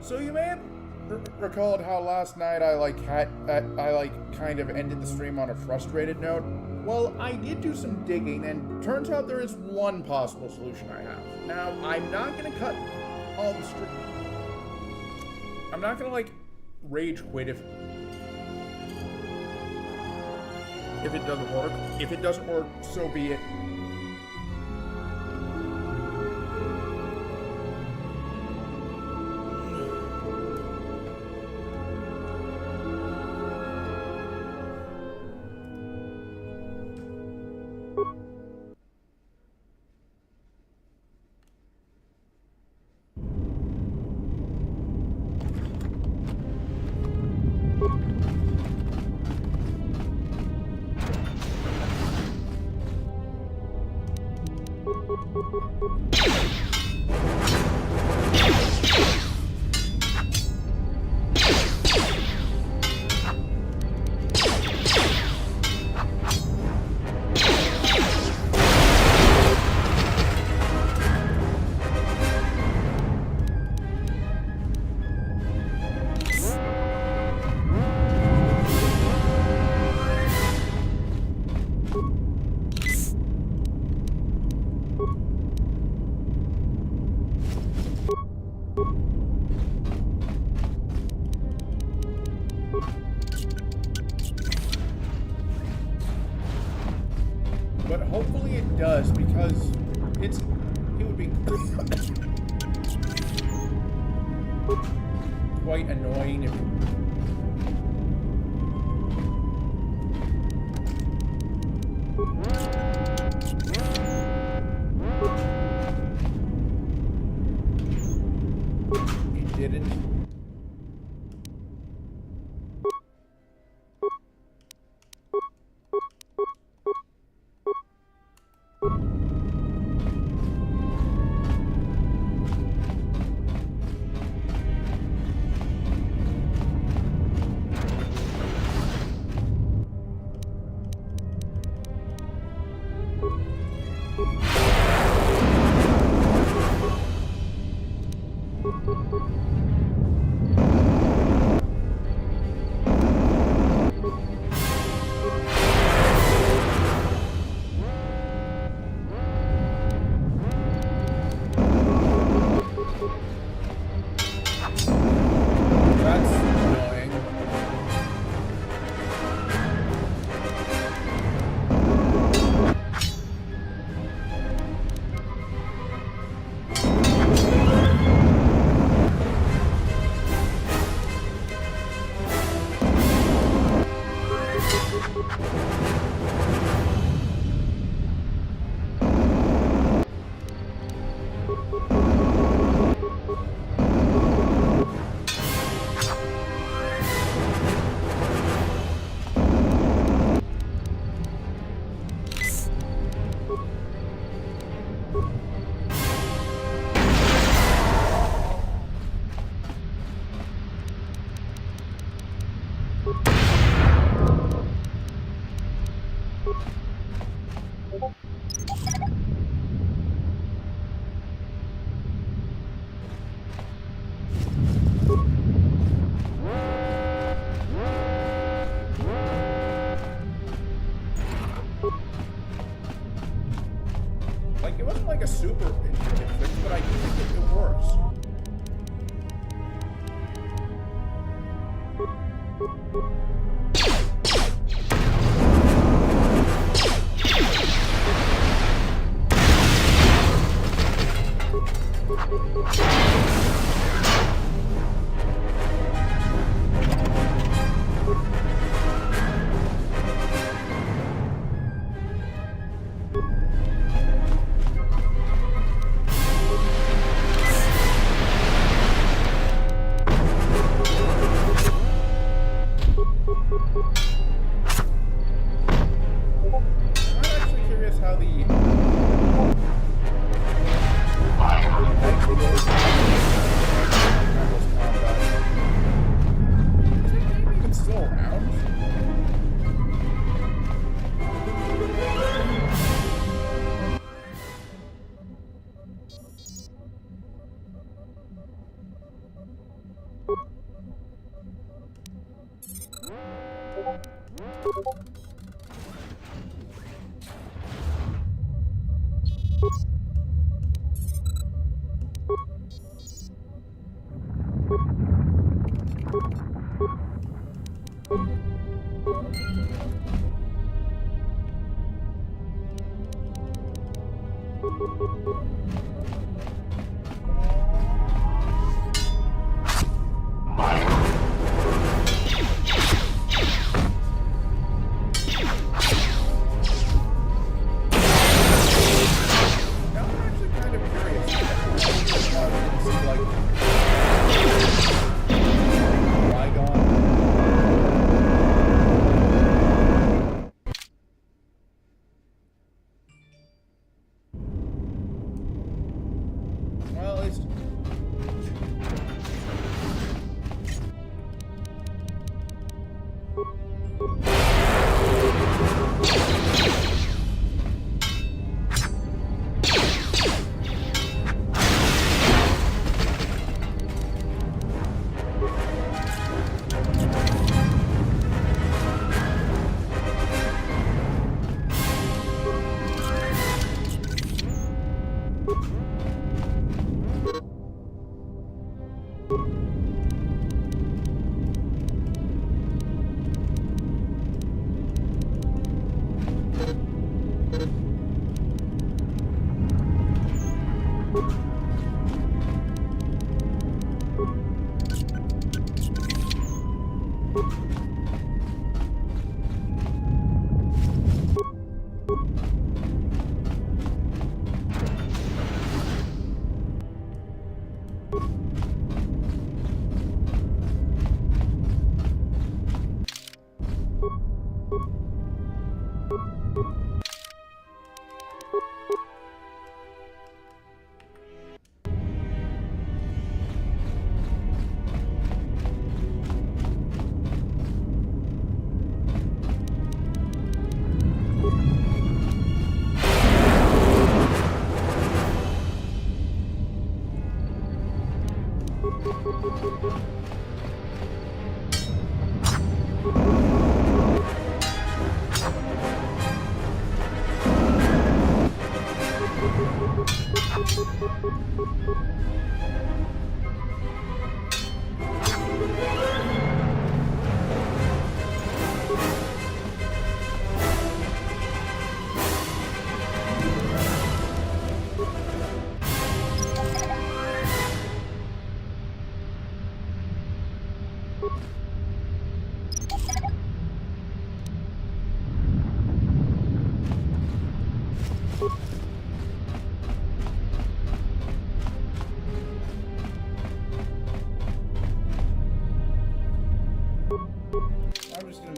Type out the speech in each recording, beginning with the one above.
So you may have recalled how last night I kind of ended the stream on a frustrated note. Well, I did do some digging, and turns out there is one possible solution I have. Now, I'm not gonna cut all the stream. I'm not gonna rage quit if it doesn't work. If it doesn't work, so be it. But hopefully it does, because it would be quite annoying if it didn't.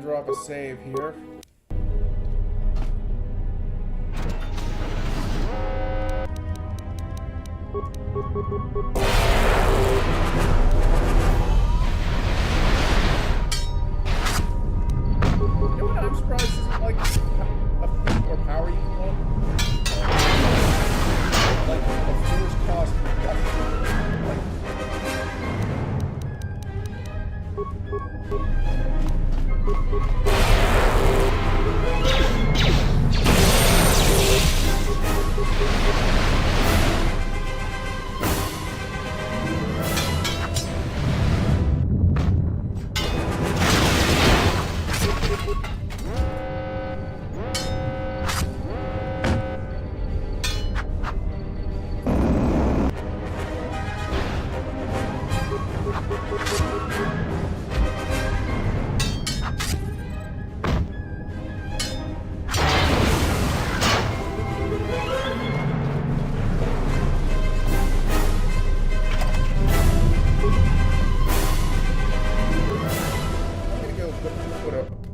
Drop a save here. You know what I'm surprised isn't like a feat or power you can roll? Like a force cost reduction.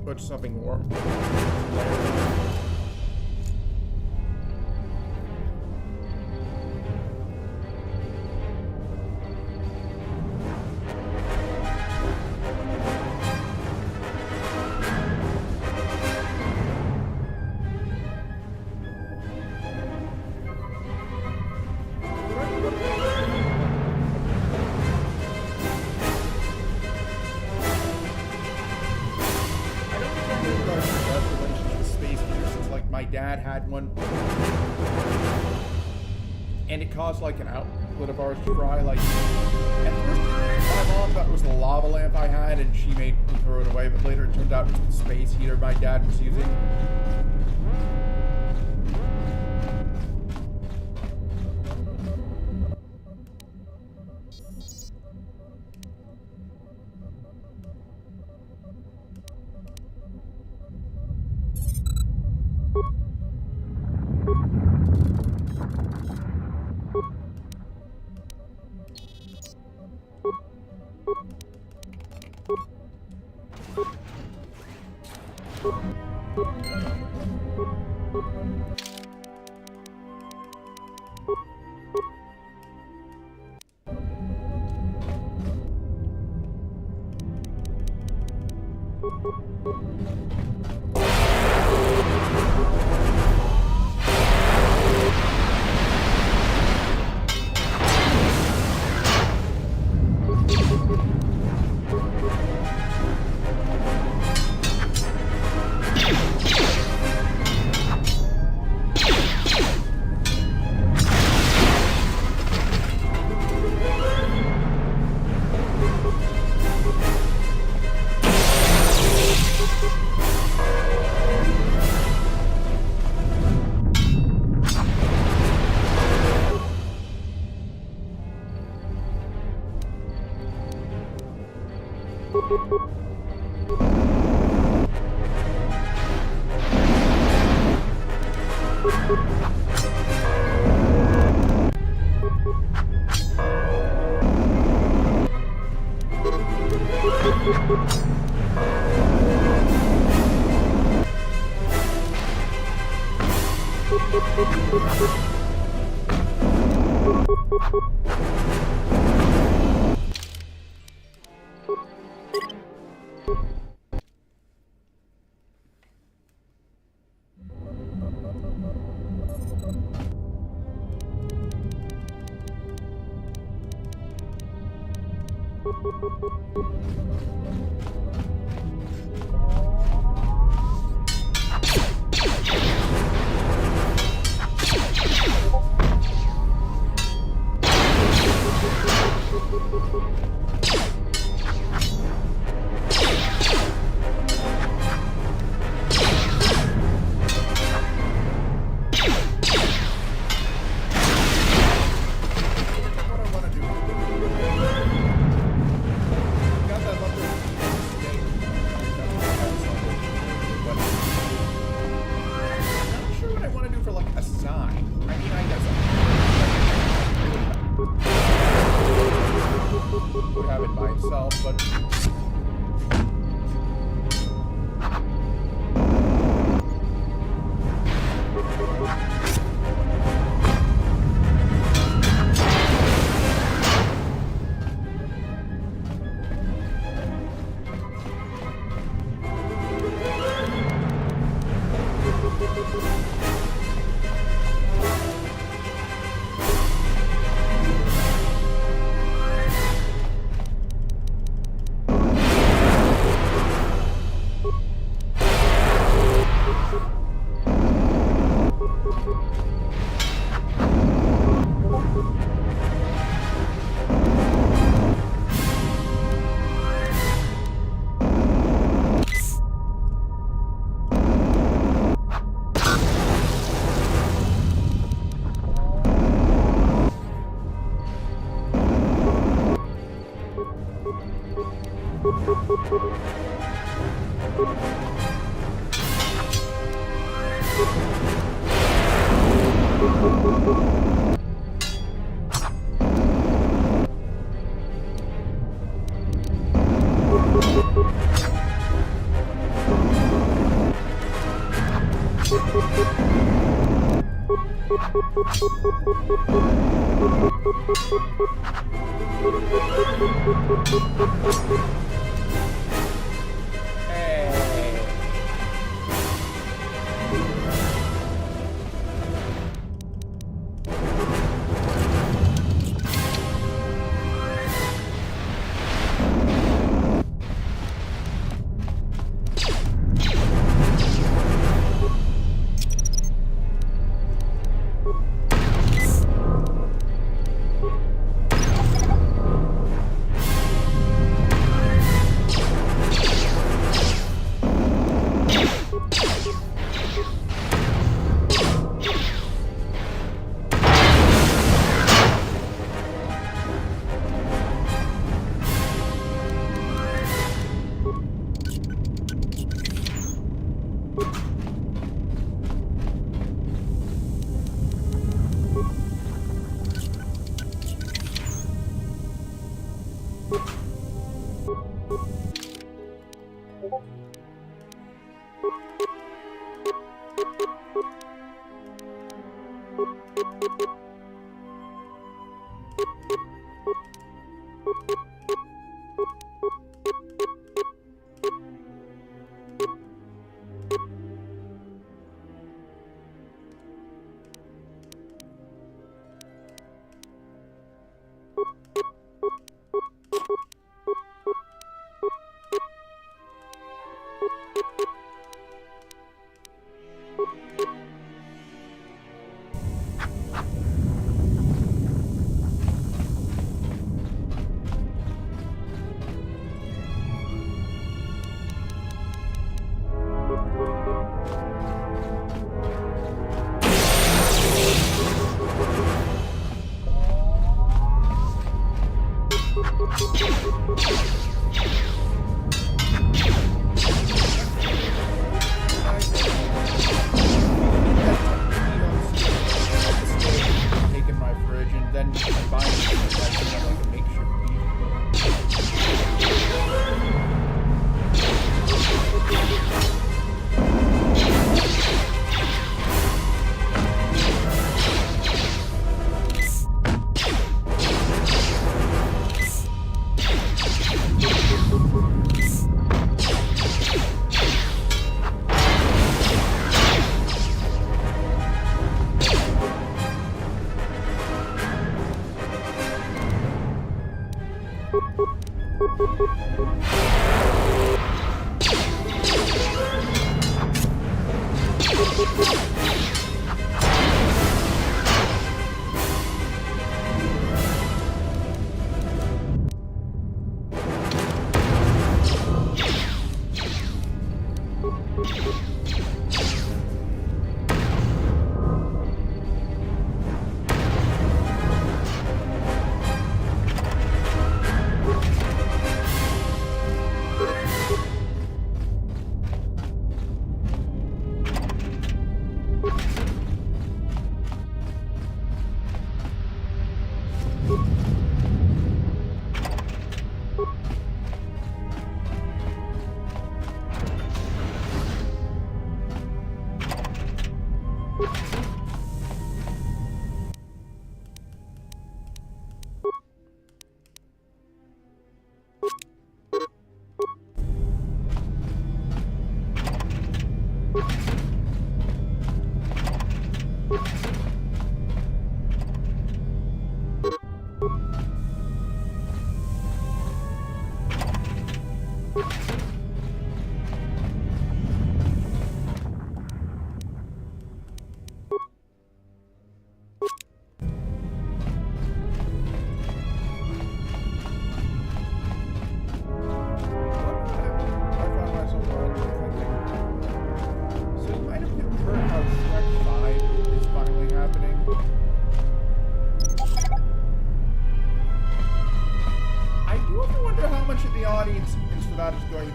Put something more. I don't think had one. And it caused like an outlet of ours to fry. Like, at first, my mom thought it was the lava lamp I had, and she made me throw it away. But later, it turned out it was the space heater my dad was using.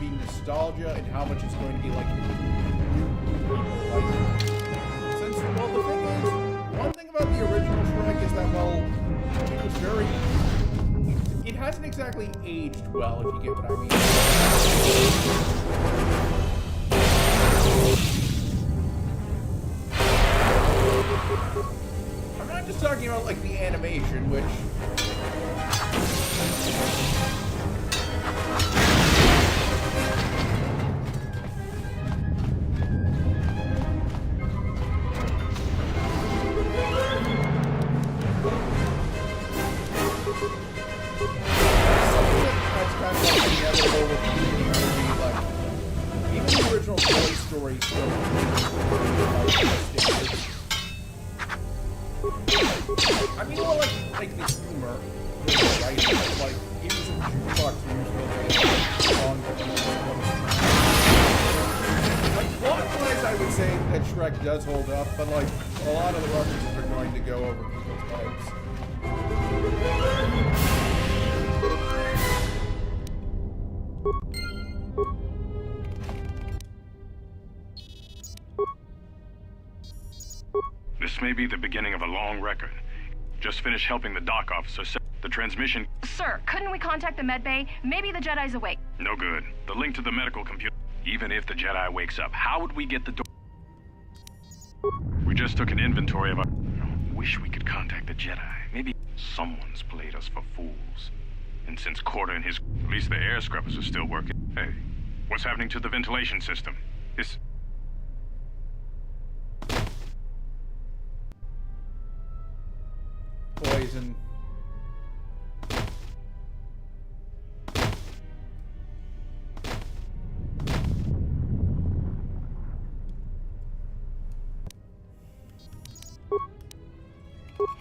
Nostalgia and how much it's going to be like since, well, the thing is, one thing about the original Shrek is that, well, it was very, it hasn't exactly aged well, if you get what I mean. I'm not just talking about like the animation, which I mean, well, like the humor, right? Like, it was a jukebox song. Like, plot-wise, I would say that Shrek does hold up, but, like, a lot of the references are going to go over people's heads. This may be the beginning of a long record. Just finished helping the dock officer set The transmission... Sir, couldn't we contact the med bay? Maybe the Jedi's awake. No good. The link to the medical computer... Even if the Jedi wakes up, how would we get the door... We just took an inventory of our... Wish we could contact the Jedi. Maybe someone's played us for fools. And since Quarter and his... At least the air scrubbers are still working. Hey, what's happening to the ventilation system? This... Poison.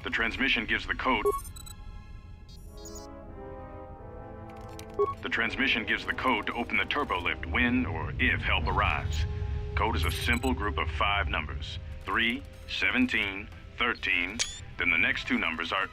The transmission gives the code. The transmission gives the code to open the turbo lift when or if help arrives. Code is a simple group of 5 numbers. 3, 17, 13. Then the next 2 numbers are...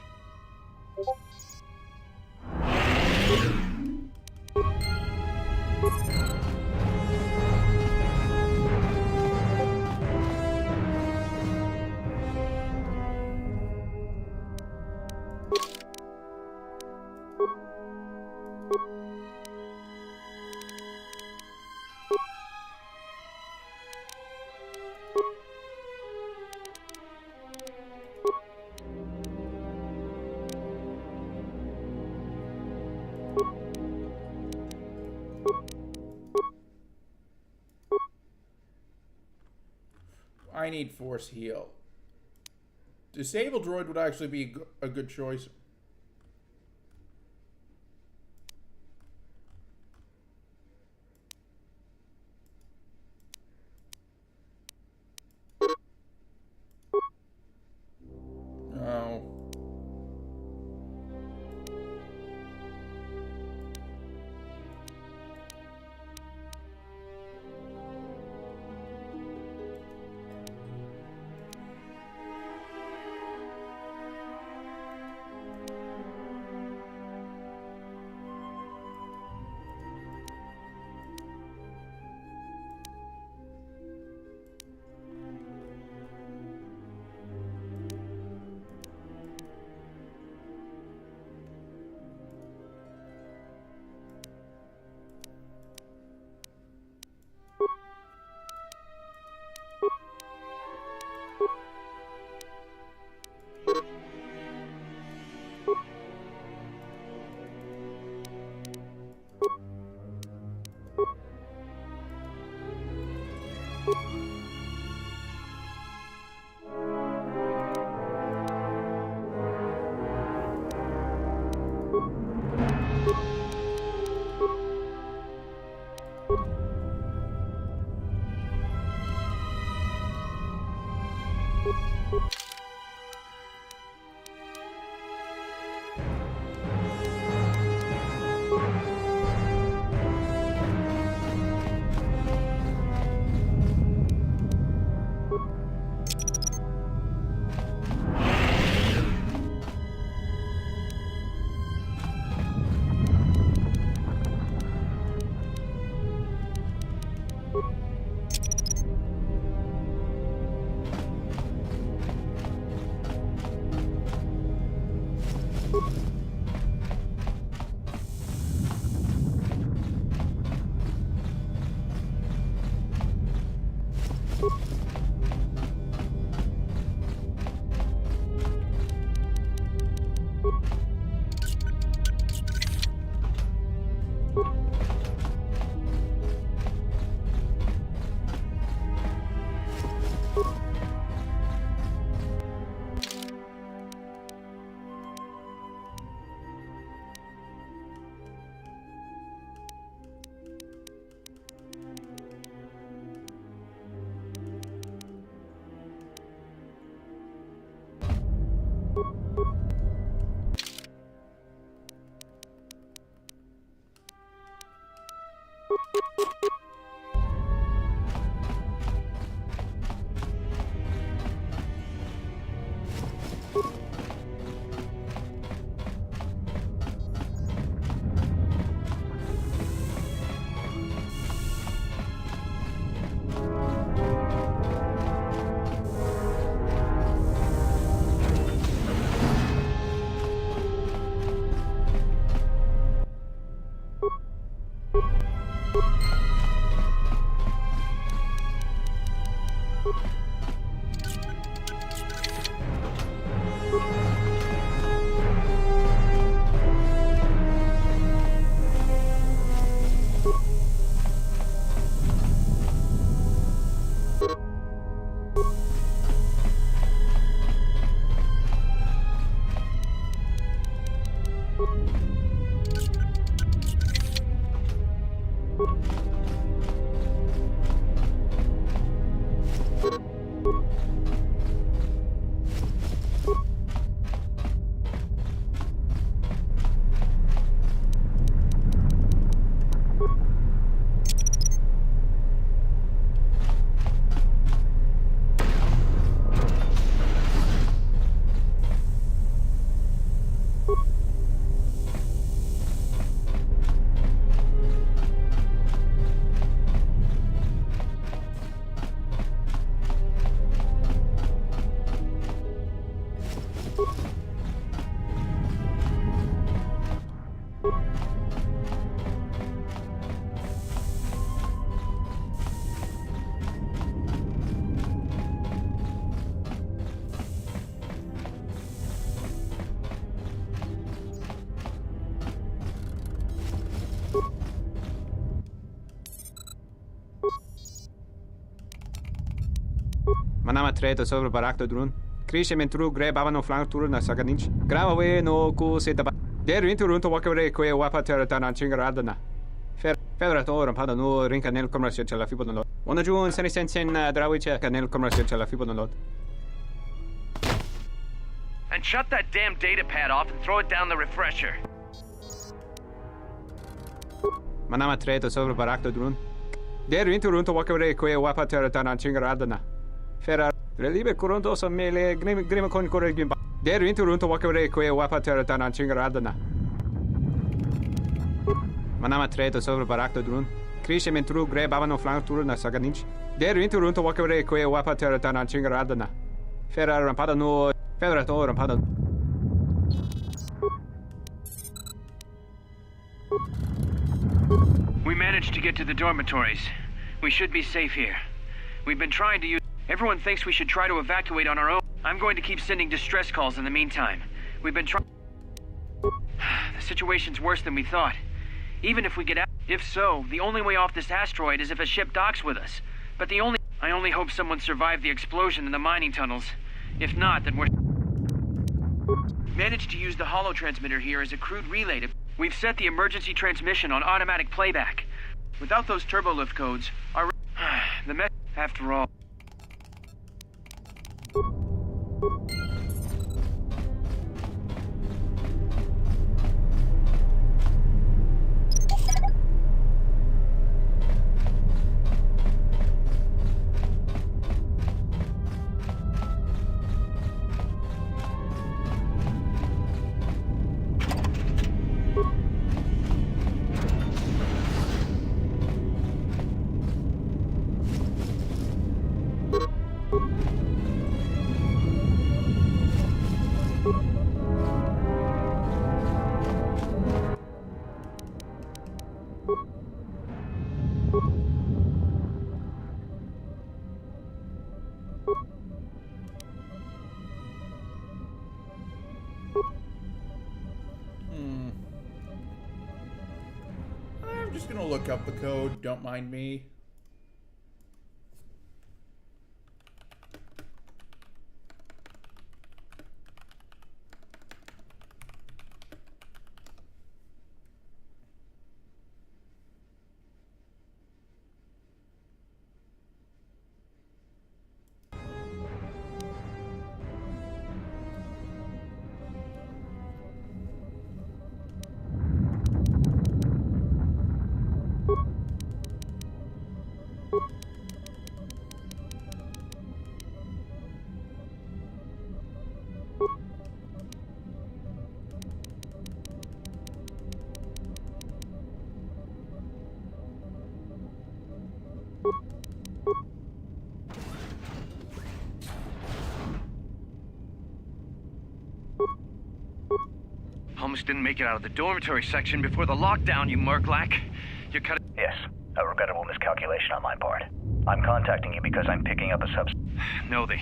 I need force heal. Disable droid would actually be a good choice. Oh. Manama treto sobre barakto drun. Crescimento true grab avano flank tour na saganich. Grava we no ku seta ba. Der winter run to walk away que wapa terra na chingaradana. Fedra to pada no rinca nel commercio c'è la fibo no lot. Una giun seni sensen drawice nel commercio c'è la fibo no lot. And shut that damn data pad off and throw it down the refresher. Manama treto sobre barakto drun. Der winter run to walk away que wapa terra na chingaradana. Ferrar relibe coronto so mele grima con corre gimba. Der winter run to walk away que wapa terra na chingaradana. Manama treto sobre barakto drun. Crescimento true grab avano flank tour na saganich. Der winter run to walk away que wapa terra na chingaradana. Ferrar rampada no Fedra to rampada. We managed to get to the dormitories. We should be safe here. We've been trying to use... Everyone thinks we should try to evacuate on our own. I'm going to keep sending distress calls in the meantime. We've been trying... The situation's worse than we thought. Even if we get out... If so, the only way off this asteroid is if a ship docks with us. But I only hope someone survived the explosion in the mining tunnels. If not, then we're... Managed to use the holo transmitter here as a crude relay to... We've set the emergency transmission on automatic playback. Without those turbolift codes, our... the mess... After all... I'm just gonna look up the code, don't mind me. Almost didn't make it out of the dormitory section before the lockdown, you Murklack. You're cut... Yes, a regrettable miscalculation on my part. I'm contacting you because I'm picking up a No, they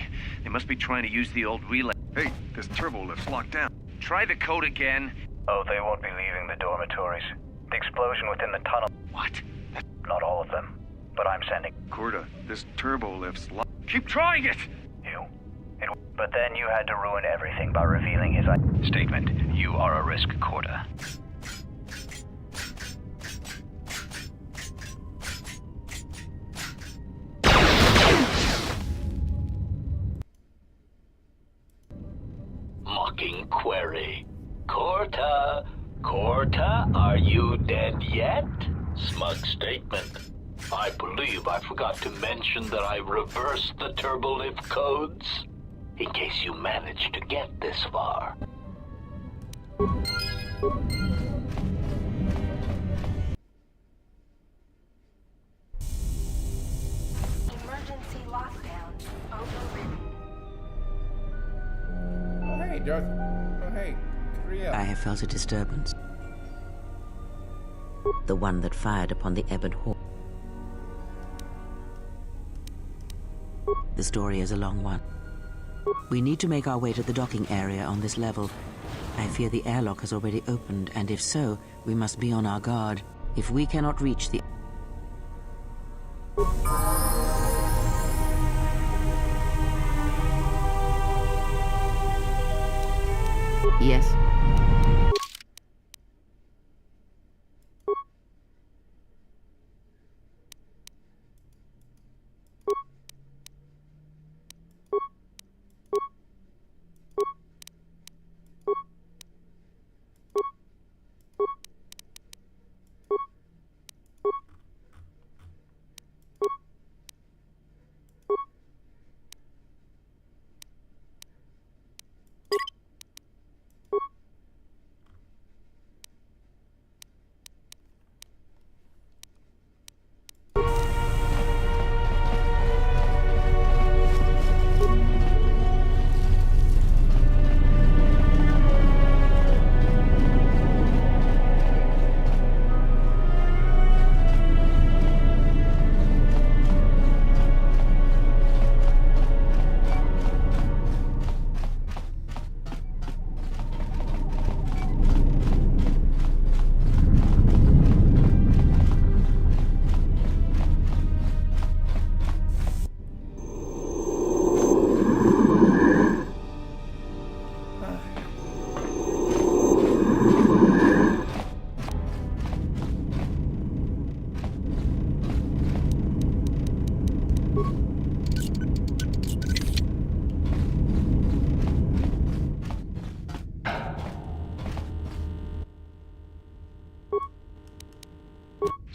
must be trying to use the old relay. Hey, this turbo lift's locked down. Try the code again. Oh, they won't be leaving the dormitories. The explosion within the tunnel... What? Not all of them, but I'm sending... Corda, this turbo lift's locked. Keep trying it! You. But then you had to ruin everything by revealing his... Statement. You are a risk, Corda. query. Corta, are you dead yet? Smug statement. I believe I forgot to mention that I reversed the turbolift codes. In case you managed to get this far. Emergency lockdown overridden. Oh, hey, Darth. Oh, hey. Korea. I have felt a disturbance. The one that fired upon the Ebon Hawk. The story is a long one. We need to make our way to the docking area on this level. I fear the airlock has already opened, and if so, we must be on our guard. If we cannot reach the... Yes?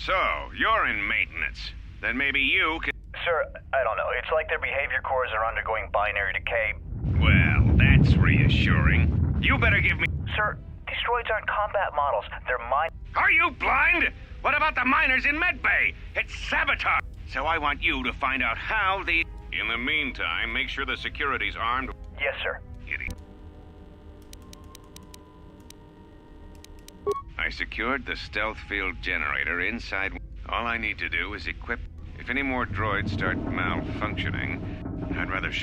So, you're in maintenance. Then maybe you can... Sir, I don't know. It's like their behavior cores are undergoing binary decay. Well, that's reassuring. You better give me... Sir, these droids aren't combat models. They're mine. Are you blind? What about the miners in Medbay? It's sabotage. So I want you to find out how the... In the meantime, make sure the security's armed. Yes, sir. Idiot. I secured the stealth field generator inside. All I need to do is equip... If any more droids start malfunctioning, I'd rather...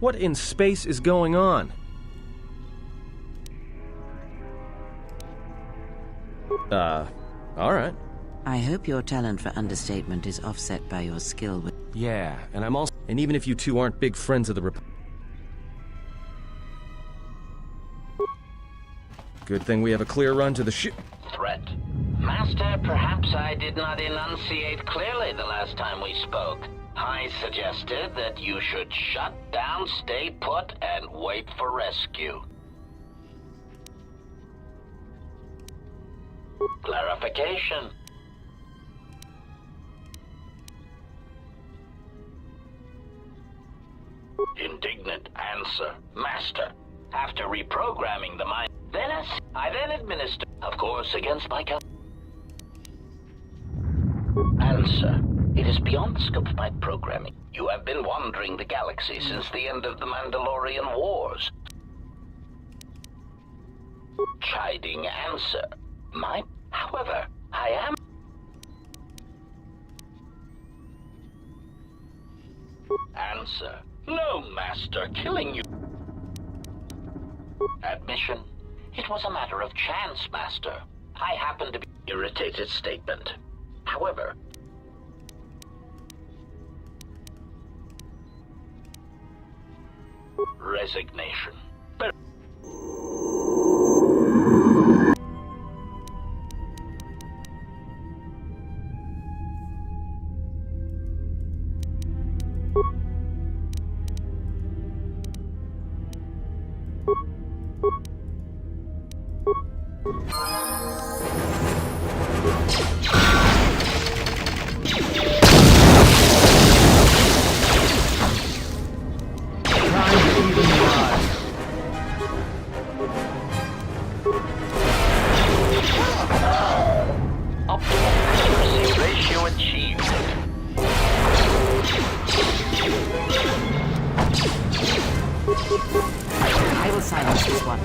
What in space is going on? Alright. I hope your talent for understatement is offset by your skill with... Yeah, and I'm also... And even if you two aren't big friends of the Good thing we have a clear run to the ship. Threat. Master, perhaps I did not enunciate clearly the last time we spoke. I suggested that you should shut down, stay put, and wait for rescue. Clarification. Indignant answer. Master, after reprogramming the mind, I then administer, of course, against my answer. It is beyond the scope of my programming. You have been wandering the galaxy since the end of the Mandalorian Wars. Chiding answer. However, I am... Answer. No, Master, killing you. Admission. It was a matter of chance, Master. I happened to be... Irritated statement. However... resignation. I will silence this one.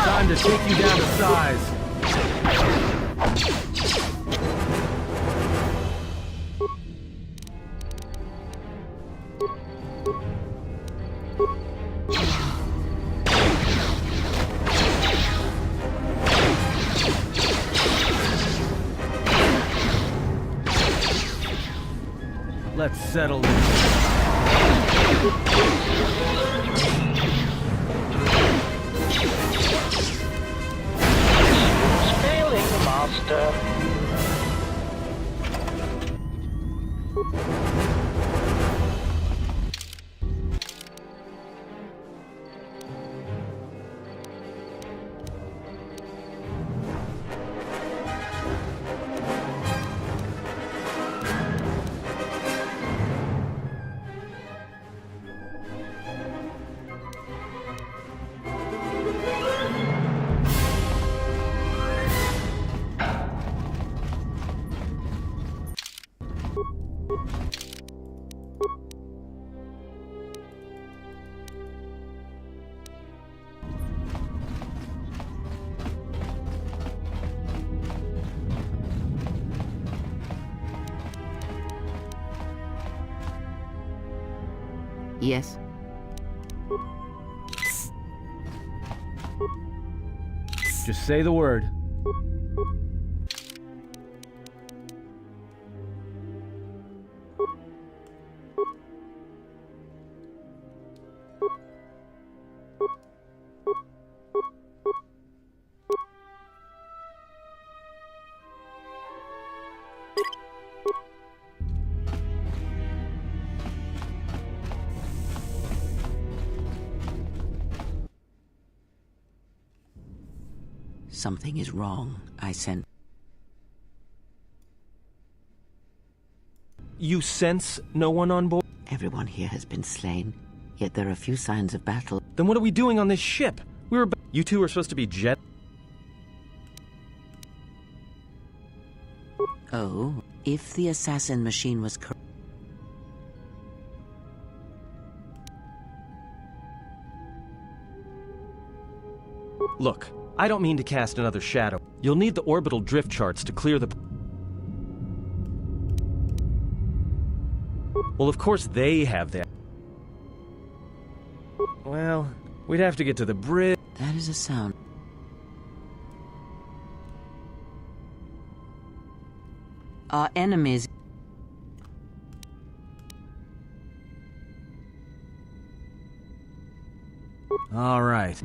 Time to take you down to size. Let's settle this. Failing, Master. Yes? Just say the word. Something is wrong, I sense. You sense no one on board? Everyone here has been slain, yet there are few signs of battle. Then what are we doing on this ship? You two are supposed to be jet... Oh, if the assassin machine was correct... Look, I don't mean to cast another shadow. You'll need the orbital drift charts to clear the... Well, of course they have that. Well, we'd have to get to the bridge. That is a sound. Our enemies... All right.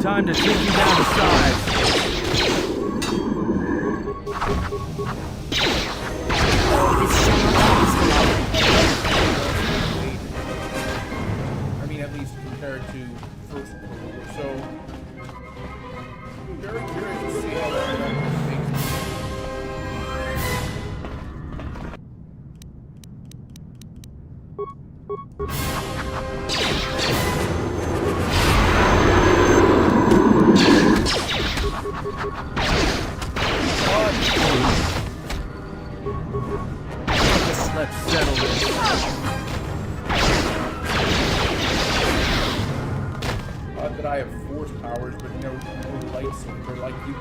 Time to take you down to size. I mean, at least compared to first World. So, I'm very curious to see how that takes. Let's settle this. That I have force powers, but no lightsaber like you.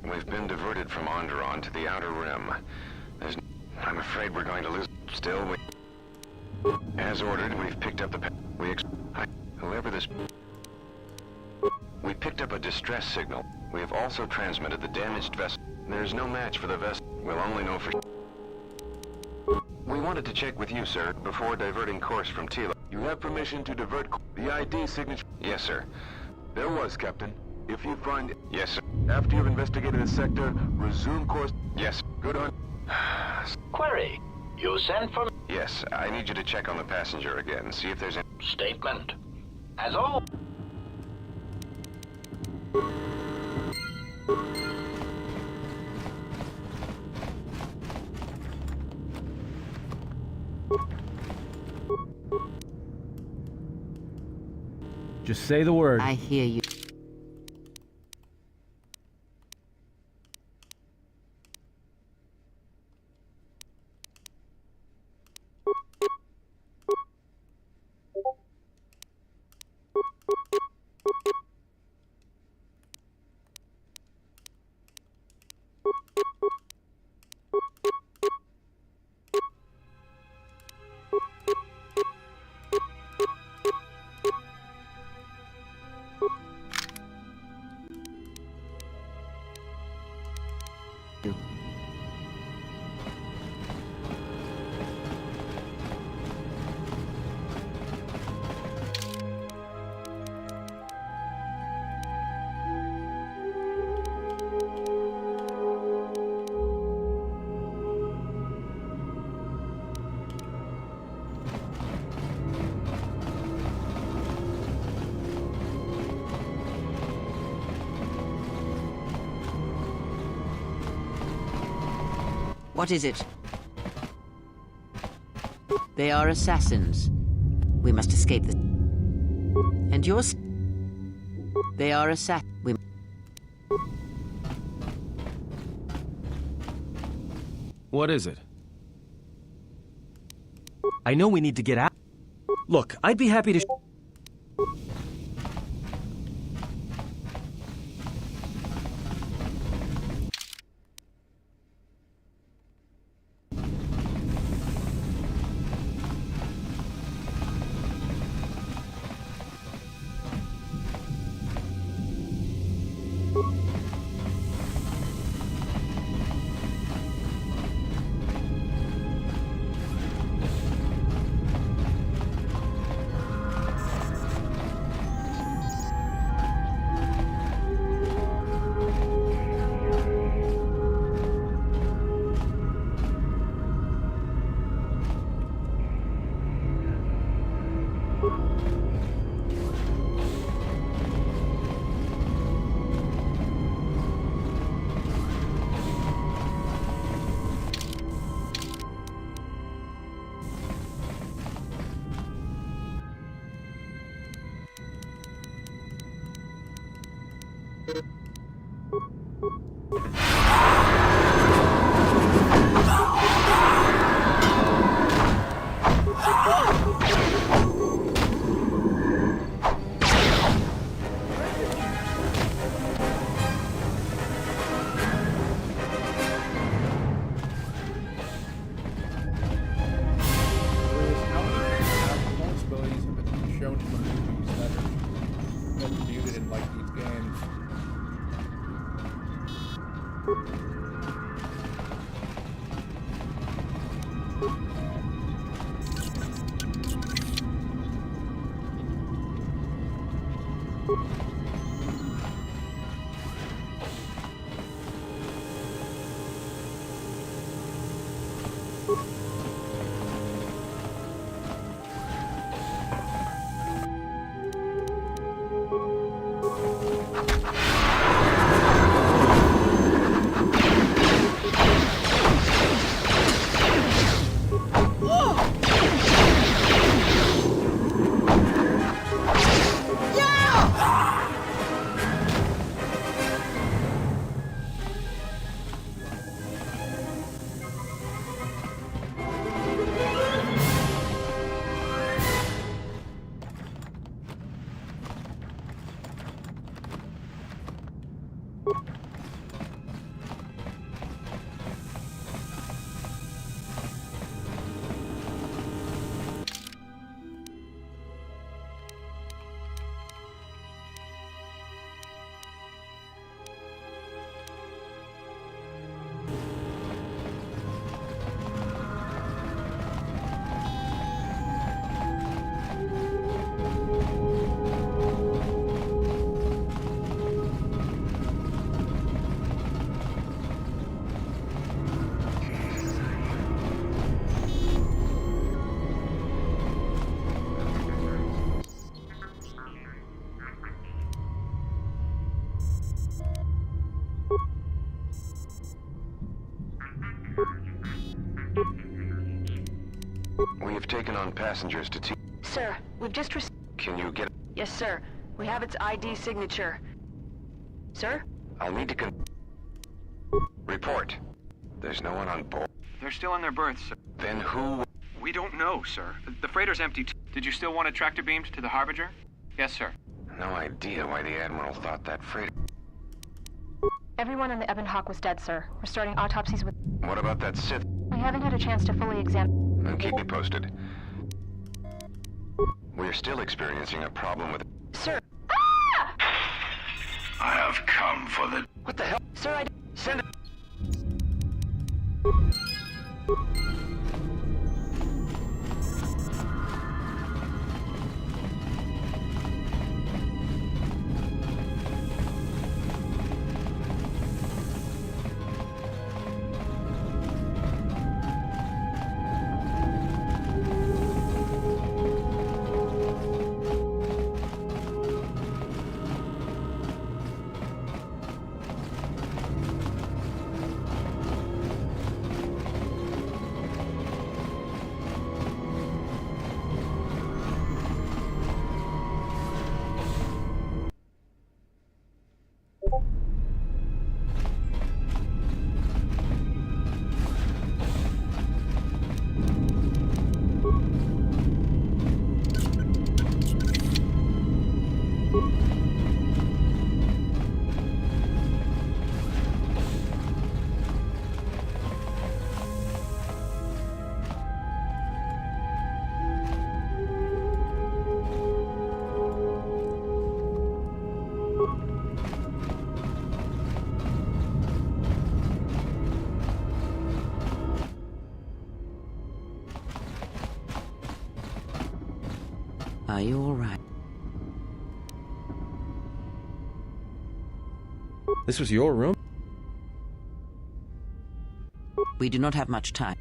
We've been diverted from Onderon to the Outer Rim. I'm afraid we're going to lose. Still, as ordered, we've picked up the... Whoever this... We picked up a distress signal. We have also transmitted the damaged vessel. There's no match for the vessel. We'll only know for... We wanted to check with you, sir, before diverting course from Tila. You have permission to divert the ID signature? Yes, sir. There was, Captain. If you find... Yes, sir. After you've investigated the sector, resume course... Yes. Good on... Query. You sent for... Yes, I need you to check on the passenger again, see if there's any... Statement. As all... Just say the word. I hear you. What is it? They are assassins. We must escape this. And yours? They are assassins. What is it? I know we need to get out. Look, I'd be happy to... We have taken on passengers to T. Sir, we've just received... Can you get... Yes, sir. We have its ID signature. Sir? I'll need to report. There's no one on board. They're still in their berths, sir. Then who... We don't know, sir. The freighter's empty. Did you still want it tractor beamed to the Harbinger? Yes, sir. No idea why the Admiral thought that freighter... Everyone in the Ebon Hawk was dead, sir. We're starting autopsies with... What about that Sith? We haven't had a chance to fully examine... Keep me posted. We're still experiencing a problem with... Sir! I have come for the... What the hell? Sir, I... Send it... Are you all right? This was your room? We do not have much time.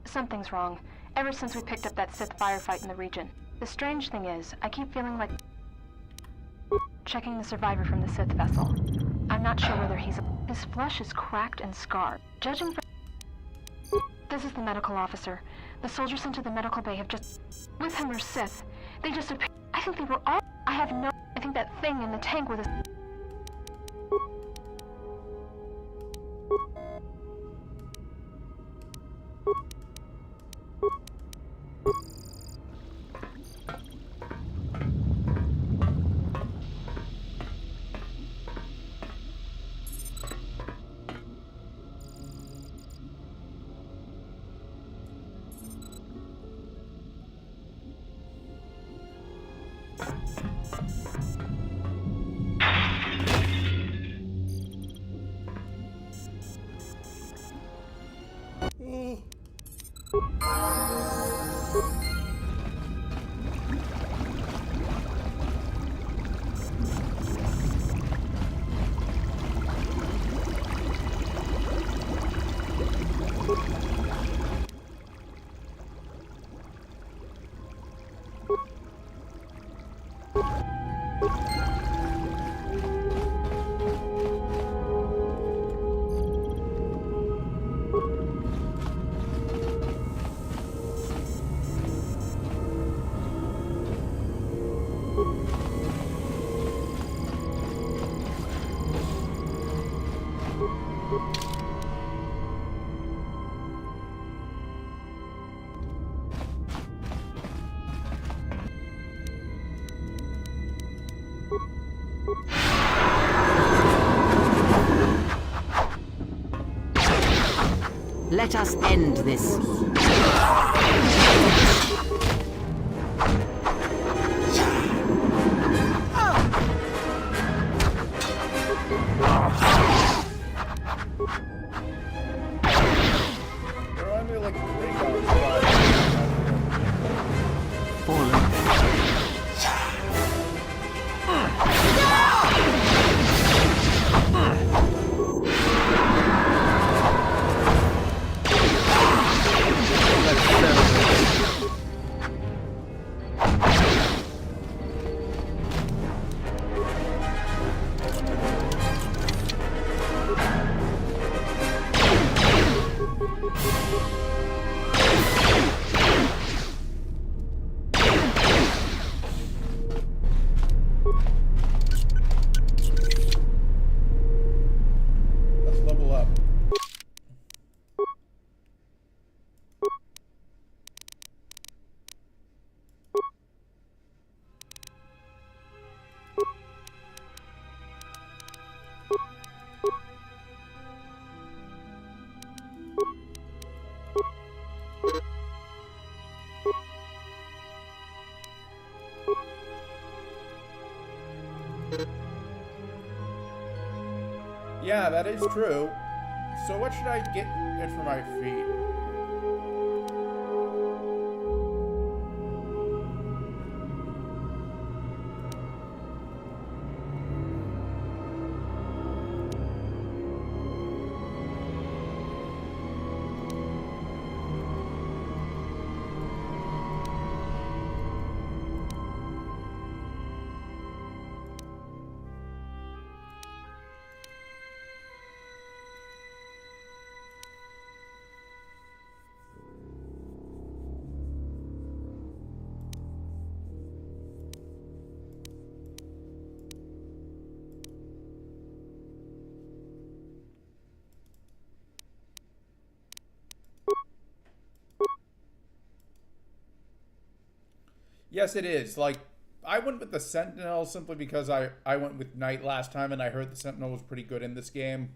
Something's wrong. Ever since we picked up that Sith firefight in the region. The strange thing is, I keep feeling like checking the survivor from the Sith vessel. I'm not sure whether his flesh is cracked and scarred. Judging from... This is the medical officer. The soldiers sent to the medical bay have just... With him are Sith. They just appeared. I think they were all... I think that thing in the tank with a... Let us end this. Yeah, that is true. So what should I get for my feet? Yes, it is. Like, I went with the Sentinel simply because I went with Knight last time, and I heard the Sentinel was pretty good in this game.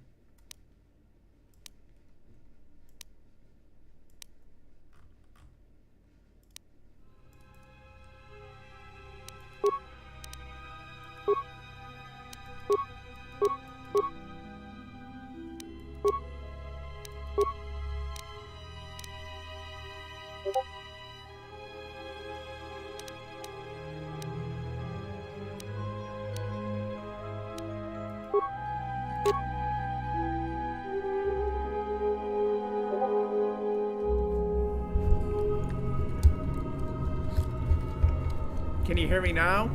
Can you hear me now?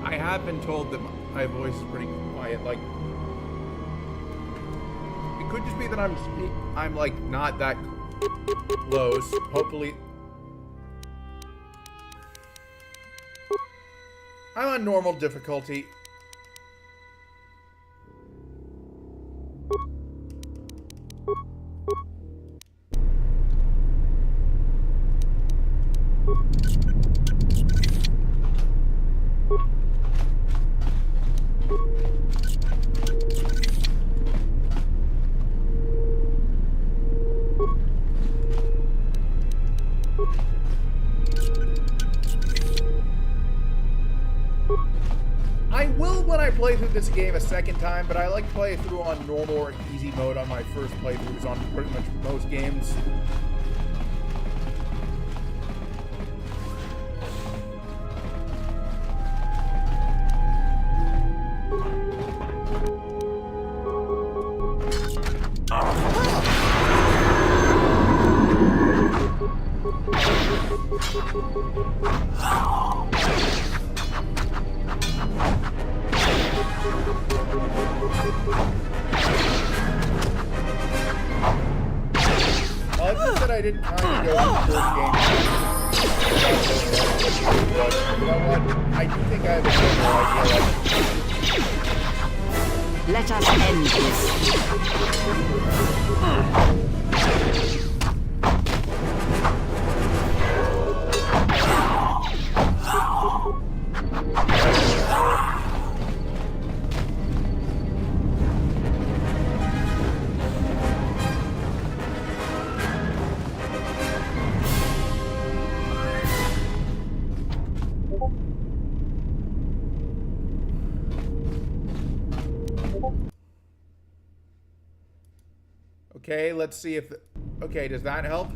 I have been told that my voice is pretty quiet. Like, it could just be that I'm like not that close. Hopefully, I'm on normal difficulty. Play through this game a second time, but I like to play through on normal or easy mode on my first playthroughs on pretty much most games. I didn't kind of go to the first game, but you know what? I do think I have a better idea. Let us end Okay, let's see if... Okay, does that help?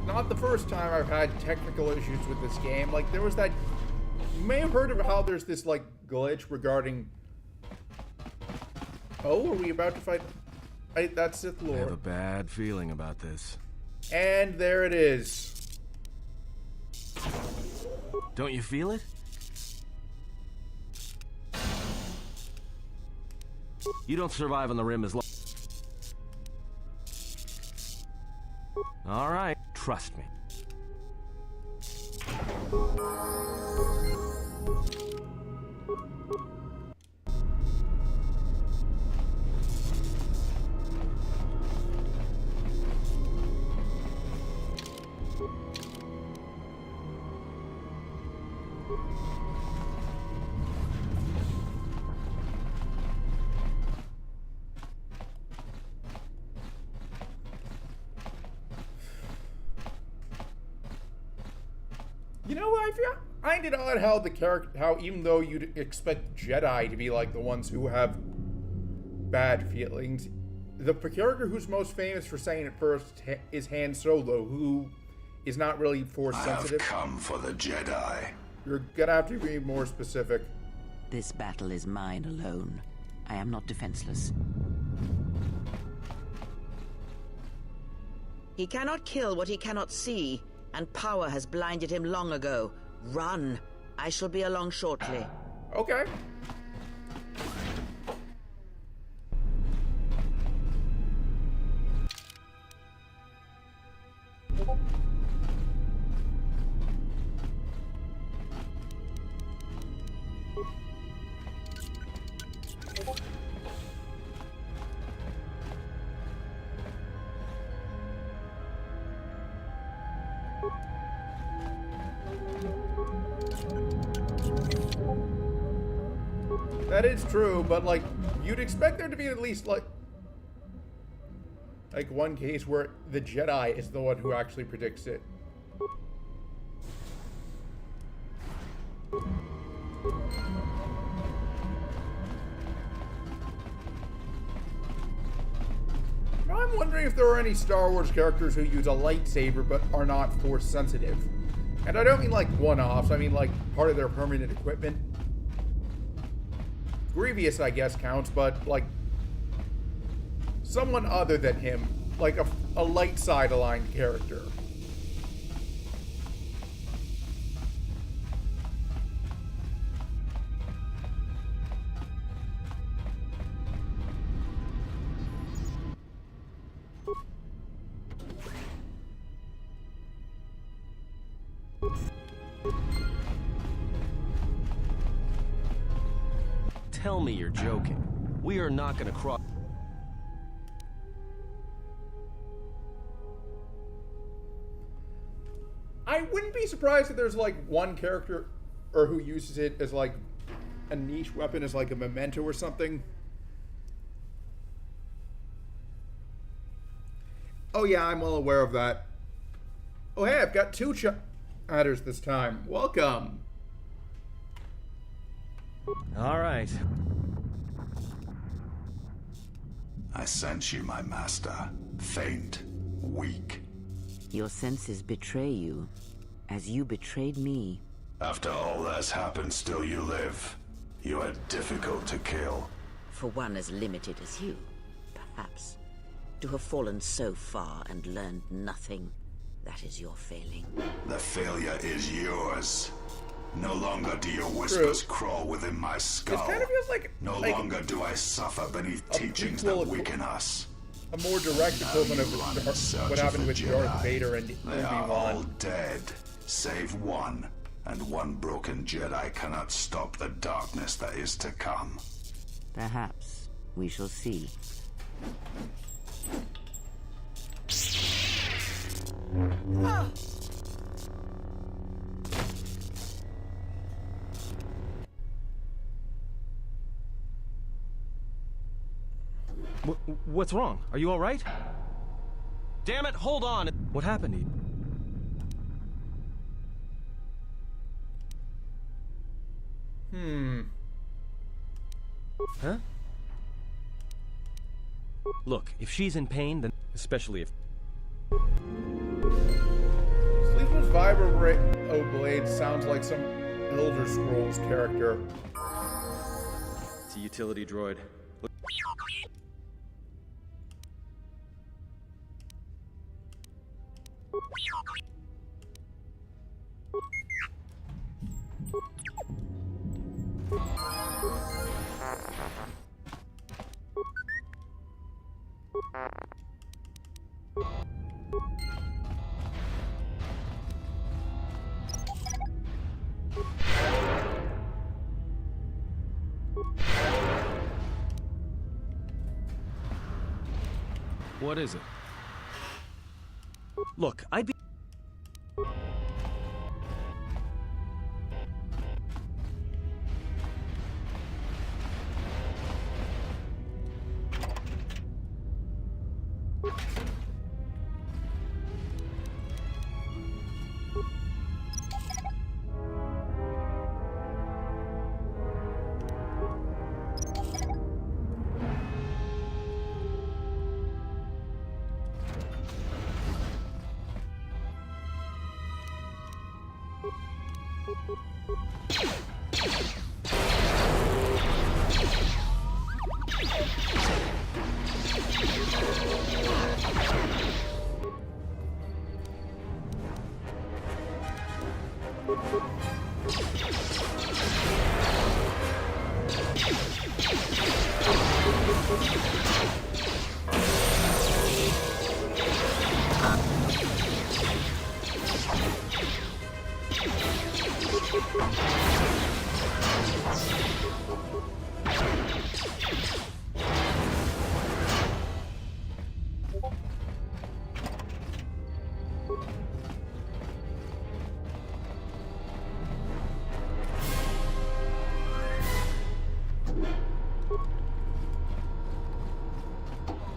Not the first time I've had technical issues with this game. Like, there was that... You may have heard of how there's this, like, glitch regarding... Oh, are we about to fight... That's Sith Lord. I have a bad feeling about this. And there it is. Don't you feel it? You don't survive on the rim as long... All right, trust me. You know, I find it odd how the character, how even though you'd expect Jedi to be like the ones who have bad feelings, the character who's most famous for saying it first is Han Solo, who is not really force sensitive. I've come for the Jedi. You're gonna have to be more specific. This battle is mine alone. I am not defenseless. He cannot kill what he cannot see, and power has blinded him long ago. Run. I shall be along shortly. Okay. That is true, but, like, you'd expect there to be at least, like one case where the Jedi is the one who actually predicts it. I'm wondering if there are any Star Wars characters who use a lightsaber but are not Force sensitive. And I don't mean like one-offs, I mean like part of their permanent equipment. Grievous, I guess, counts, but like someone other than him, like a light side aligned character. Tell me you're joking. We are not gonna cross. I wouldn't be surprised if there's like one character or who uses it as like a niche weapon, as like a memento or something. Oh yeah, I'm well aware of that. Oh hey, I've got two chatters this time. Welcome. All right. I sense you, my master. Faint, weak. Your senses betray you, as you betrayed me. After all that's happened, still you live. You are difficult to kill. For one as limited as you, perhaps. To have fallen so far and learned nothing, that is your failing. The failure is yours. No longer do your whispers crawl within my skull. It kind of feels like no longer do I suffer beneath teachings that weaken us. A more direct equivalent of what happened with Darth Vader and They are all dead, save one. And one broken Jedi cannot stop the darkness that is to come. Perhaps we shall see. What's wrong? Are you all right? Damn it, hold on! What happened to you? Huh? Look, if she's in pain, then... Especially if... Sleeper's Vibro Blade sounds like some Elder Scrolls character. It's a utility droid. Look. What is it? Look, I'd be...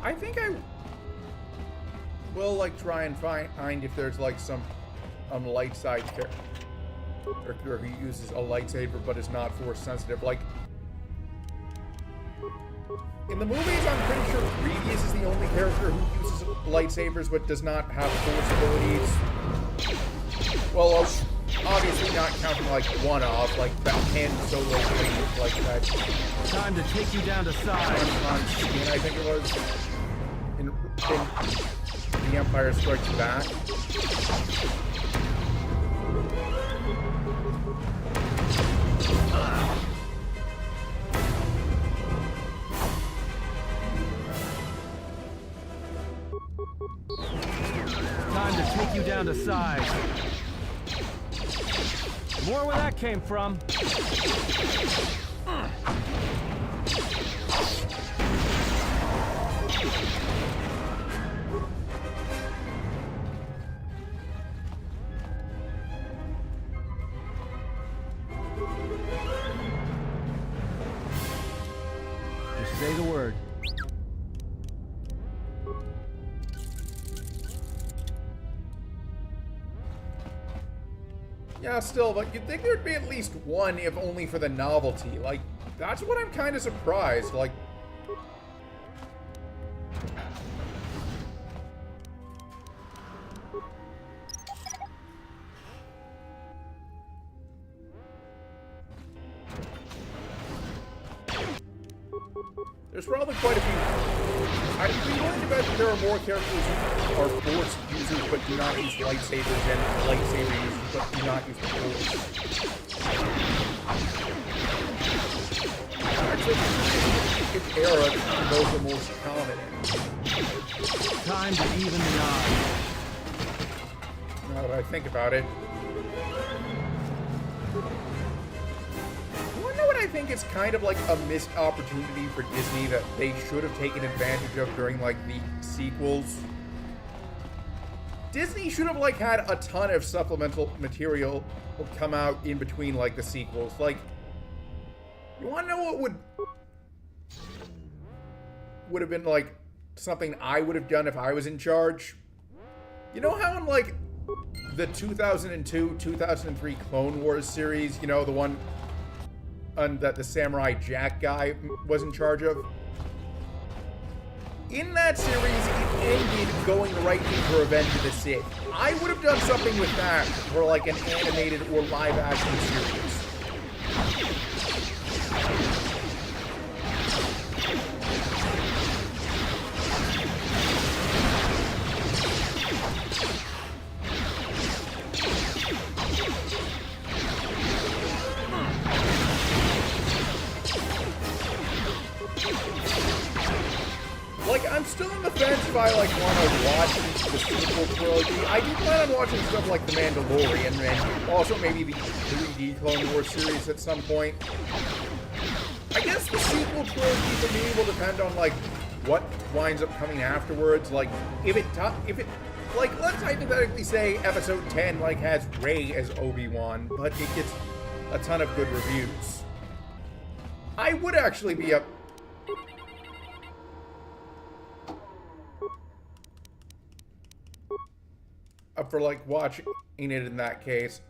I think I will, like, try and find if there's, like, some light side character who uses a lightsaber but is not force sensitive. Like, in the movies, I'm pretty sure Grievous is the only character who uses lightsabers but does not have force abilities. Well, obviously not counting, like, one-off, like that Han Solo thing, like that. Time to take you down to size. On Skin, I think it was. In The Empire Strikes Back. Time to take you down to size. More where that came from. Just say the word. Yeah, still, but you'd think there'd be at least one, if only for the novelty. Like, that's what I'm kind of surprised. Like, there's probably quite a few. I'd be willing to bet that there are more characters who are Force users but do not use lightsabers and lightsaber users but do not use the Force. Actually, it's era, those are most common. Time to even the odds. Now that I think about it. I think it's kind of like a missed opportunity for Disney that they should have taken advantage of during, like, the sequels. Disney should have, like, had a ton of supplemental material come out in between, like, the sequels. Like, you want to know what would have been, like, something I would have done if I was in charge? You know how in, like, the 2002, 2003 Clone Wars series, you know, the one that the Samurai Jack guy was in charge of? In that series, it ended going right into Revenge of the Sith. I would have done something with that for, like, an animated or live-action series. Like, I'm still on the fence if I, like, want to watch the sequel trilogy. I do plan on watching stuff like The Mandalorian and also maybe the 3D Clone Wars series at some point. I guess the sequel trilogy for me will depend on, like, what winds up coming afterwards. Like, if it, like, let's hypothetically say Episode 10, like, has Rey as Obi-Wan, but it gets a ton of good reviews. I would actually be up for, like, watching it in that case.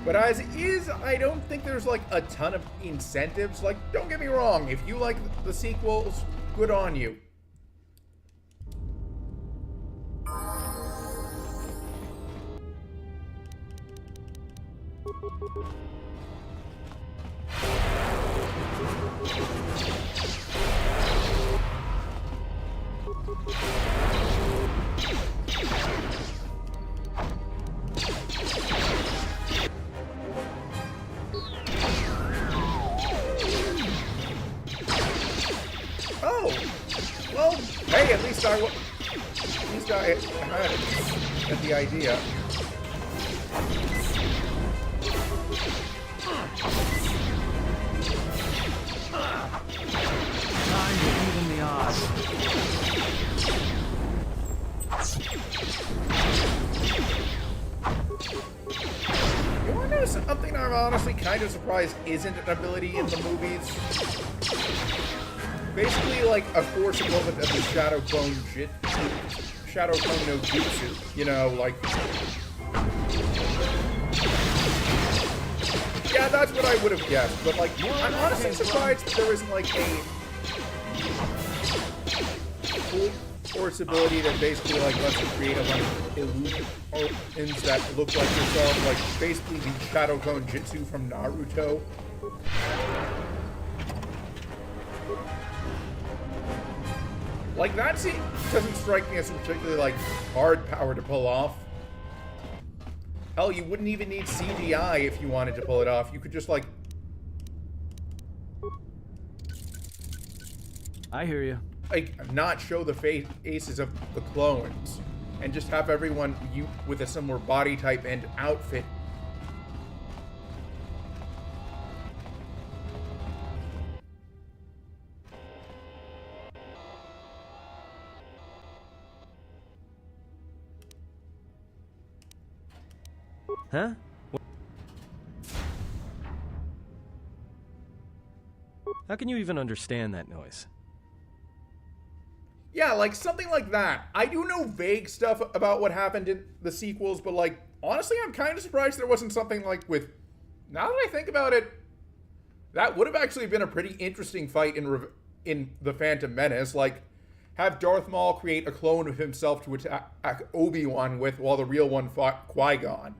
But as is, I don't think there's, like, a ton of incentives. Like, don't get me wrong, if you like the sequels, good on you. Oh, well, hey, at least I had the idea. Time to even the odds. know something I'm honestly kind of surprised isn't an ability in the movies? Basically, like, a force equivalent of the Shadow Clone no Jutsu. You know, like... Yeah, that's what I would have guessed, but, like, I'm honestly surprised that there isn't, like, a full force ability that basically, like, lets you create a bunch of illusions that look like yourself, like, basically the Shadow Clone Jutsu from Naruto. Like, that scene doesn't strike me as a particularly, like, hard power to pull off. Hell, you wouldn't even need CGI if you wanted to pull it off. You could just, like... I hear you. Like, not show the faces of the clones. And just have everyone with a similar body type and outfit. Huh? How can you even understand that noise? Yeah, like, something like that. I do know vague stuff about what happened in the sequels, but, like, honestly, I'm kind of surprised there wasn't something, like, with... Now that I think about it, that would have actually been a pretty interesting fight in The Phantom Menace. Like, have Darth Maul create a clone of himself to attack Obi-Wan with, while the real one fought Qui-Gon.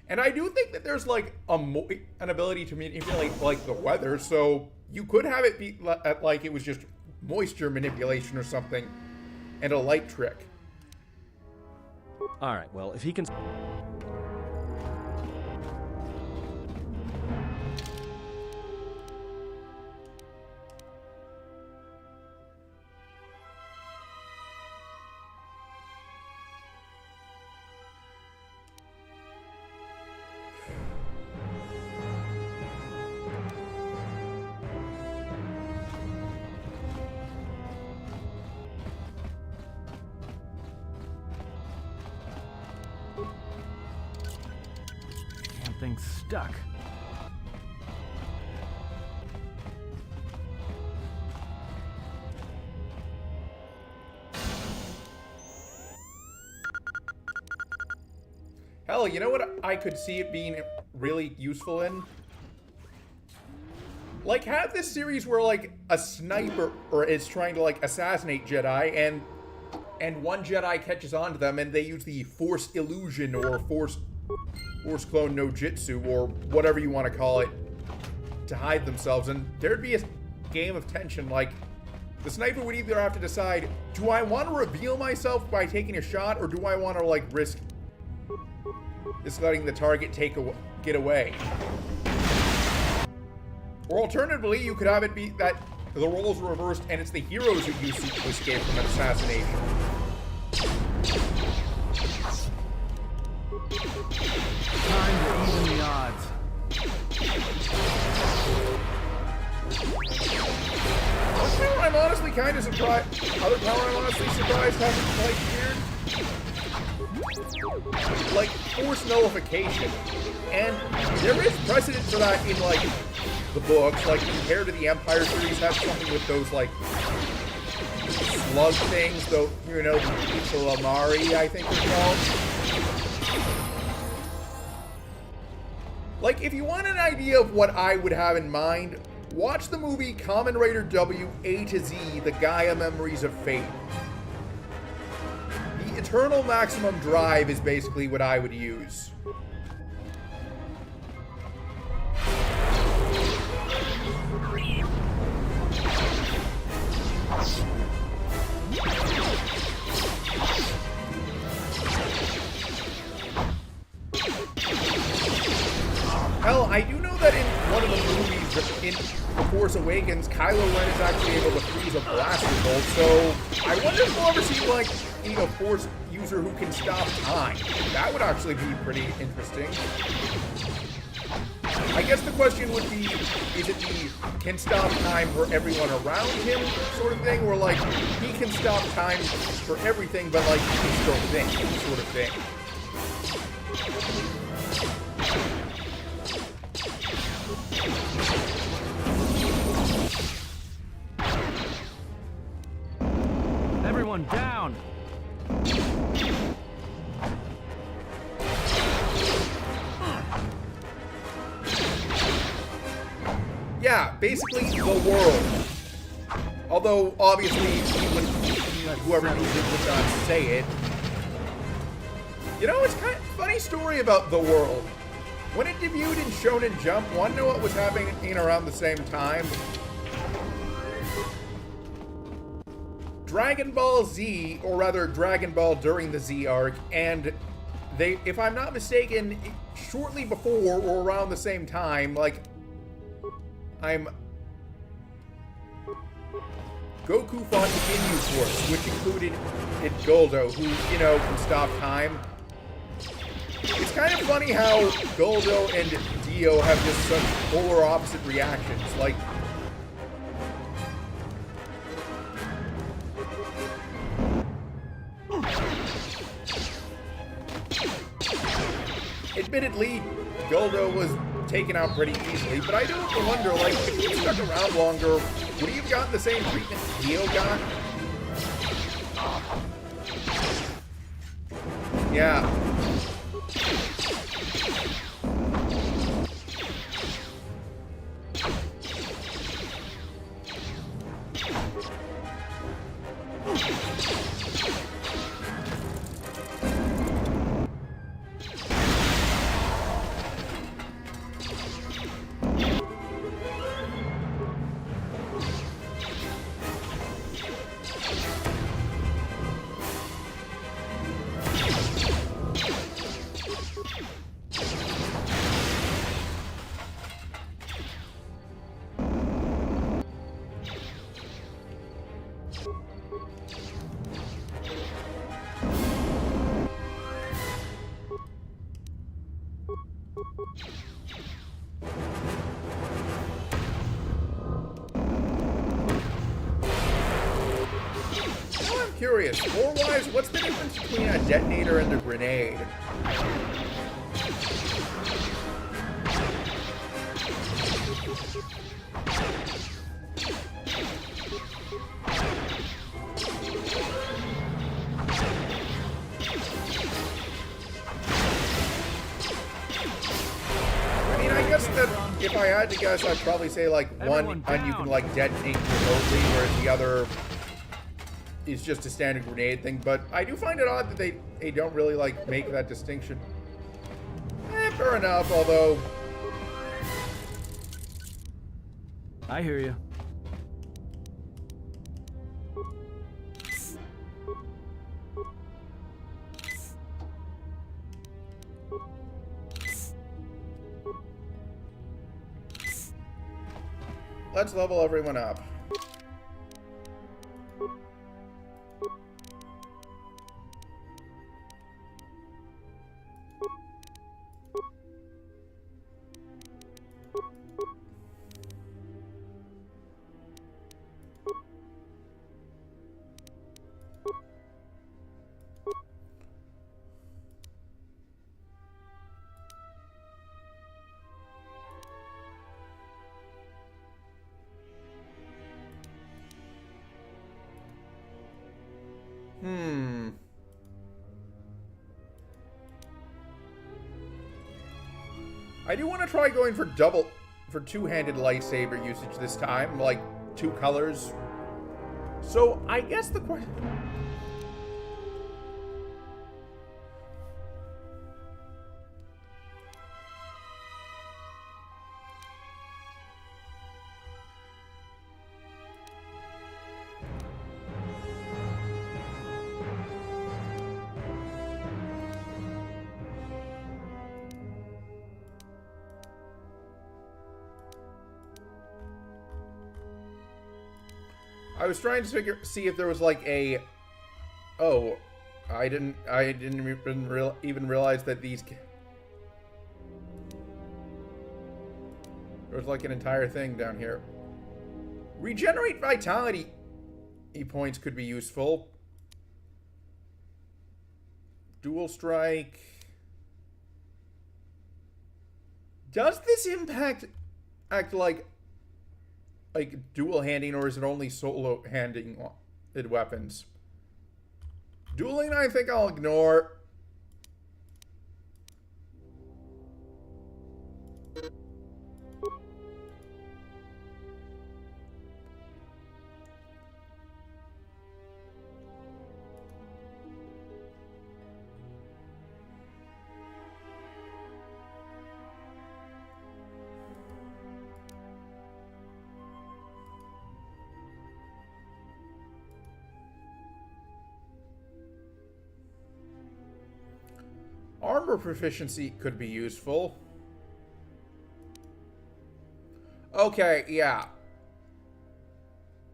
And I do think that there's, like, an ability to manipulate, like, the weather, so you could have it be like it was just moisture manipulation or something, and a light trick. Alright, well, if he can... Thing's stuck. Hell, you know what I could see it being really useful in? Like, have this series where, like, a sniper is trying to, like, assassinate Jedi, and one Jedi catches on to them, and they use the Force Illusion or Force Clone no Jutsu, or whatever you want to call it, to hide themselves, and there'd be a game of tension. Like, the sniper would either have to decide, do I want to reveal myself by taking a shot, or do I want to, like, risk just letting the target get away? Or alternatively, you could have it be that the roles are reversed, and it's the heroes who use to escape from an assassination. Time to even the odds. Other power I'm honestly kind of surprised. Other power I'm honestly surprised hasn't, like, weird. Like, force nullification. And there is precedent for that in, like, the books. Like, compared to the Empire series, has something with those, like, slug things, though, you know, the Calamari, I think they're called. Like, if you want an idea of what I would have in mind, watch the movie Kamen Rider W A to Z, The Gaia Memories of Fate. The Eternal Maximum Drive is basically what I would use. Hell, I do know that in one of the movies, in The Force Awakens, Kylo Ren is actually able to freeze a blaster bolt, so I wonder if we'll ever see, like, a Force user who can stop time. That would actually be pretty interesting. I guess the question would be, is it the can stop time for everyone around him sort of thing, or, like, he can stop time for everything, but, like, he can still think sort of thing? Everyone down! Yeah, basically the world. Although, obviously, whoever used it would not say it. You know, it's kind of a funny story about the world. When it debuted in Shonen Jump, want to know what was happening around the same time? Dragon Ball Z, or rather Dragon Ball during the Z arc, and they, if I'm not mistaken, shortly before or around the same time, like, Goku fought the Ginyu Force, which included Guldo, who, you know, can stop time. It's kind of funny how Guldo and Dio have just such polar opposite reactions. Like, admittedly, Guldo was taken out pretty easily, but I do have to wonder, like, if he stuck around longer, would he have gotten the same treatment Dio got? Yeah. Curious, lore-wise, what's the difference between a detonator and a grenade? I mean, I guess that if I had to guess, I'd probably say, like, one you can, like, detonate remotely, whereas the other is just a standard grenade thing, but I do find it odd that they don't really, like, make that distinction. Fair enough, although... I hear you. Let's level everyone up. I do want to try going for two-handed lightsaber usage this time, like 2 colors. So I guess the question... I was trying to see if there was like a... Oh, I didn't even realize that these... There was like an entire thing down here. Regenerate vitality points could be useful. Dual strike. Does this act like dual handing, or is it only solo handing weapons? Dueling, I think I'll ignore. Armor proficiency could be useful. Okay, yeah.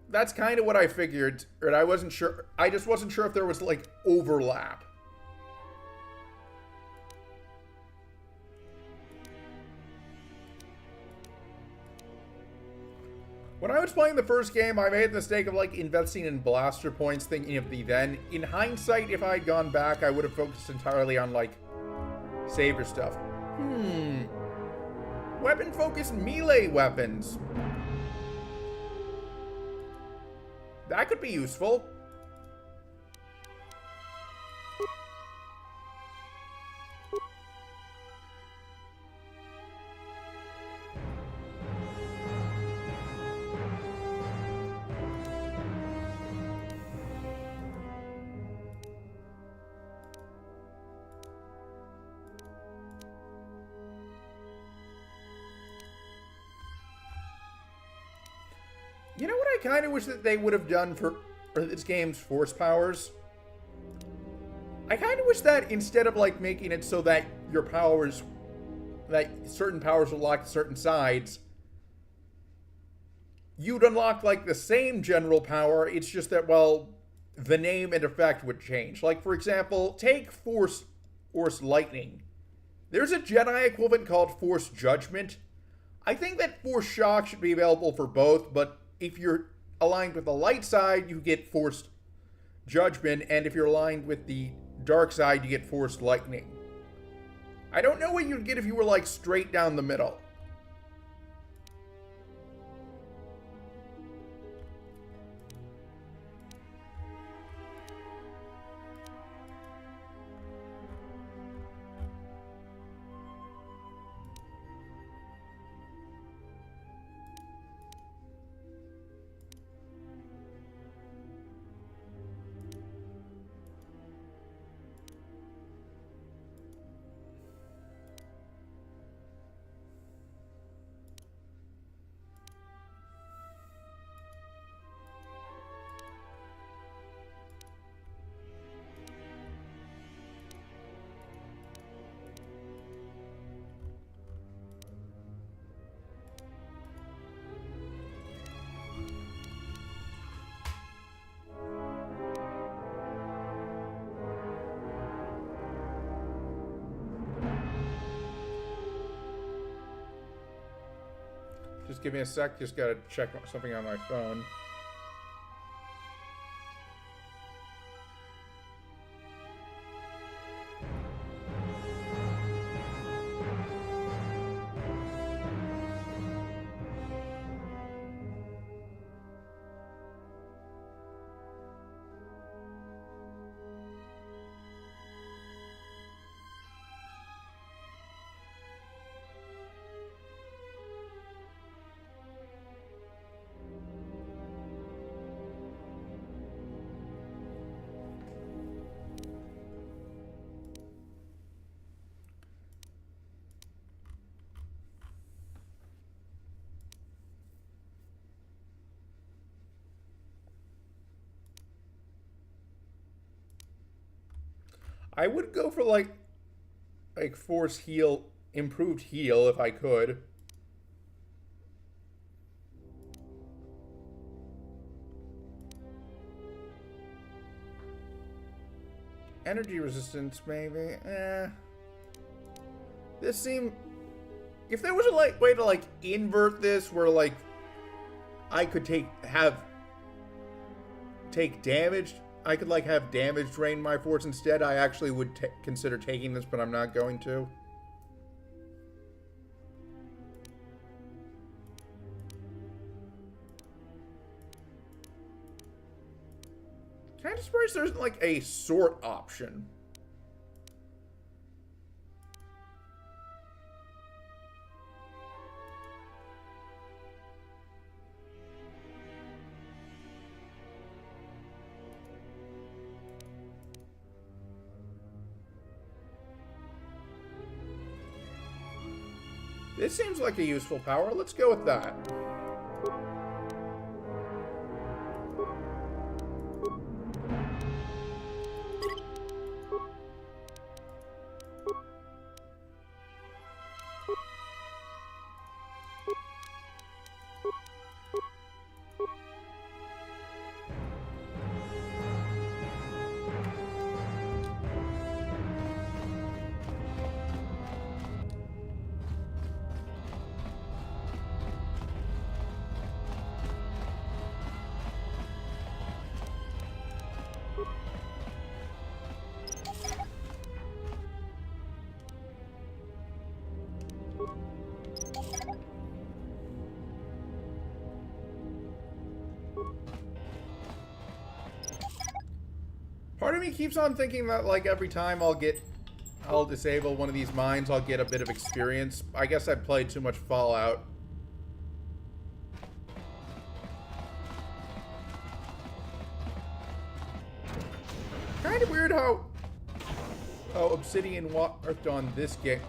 That's kind of what I figured, but I wasn't sure. I just wasn't sure if there was, like, overlap. When I was playing the first game, I made the mistake of, like, investing in blaster points, thinking of the then. In hindsight, if I had gone back, I would have focused entirely on, like, saber stuff. Weapon-focused melee weapons. That could be useful. You know what I kind of wish that they would have done for this game's force powers? I kind of wish that instead of, like, making it so that your powers, that certain powers will lock certain sides, you'd unlock, like, the same general power. It's just that, well, the name and effect would change. Like, for example, take Force Lightning. There's a Jedi equivalent called Force Judgment. I think that Force Shock should be available for both, but if you're aligned with the light side, you get Forced Judgment, and if you're aligned with the dark side, you get Forced Lightning. I don't know what you'd get if you were, like, straight down the middle. Just give me a sec, just gotta check something on my phone. I would go for like force heal, improved heal if I could. Energy resistance, maybe. This seemed... If there was a way to invert this, where I could take damage. I could have damage drain my force instead. I actually would consider taking this, but I'm not going to. surprised there isn't like a sort option. This seems like a useful power. Let's go with that. Part of me keeps on thinking that, like, every time I'll disable one of these mines, I'll get a bit of experience. I guess I played too much Fallout. Kind of weird how Obsidian worked on this game.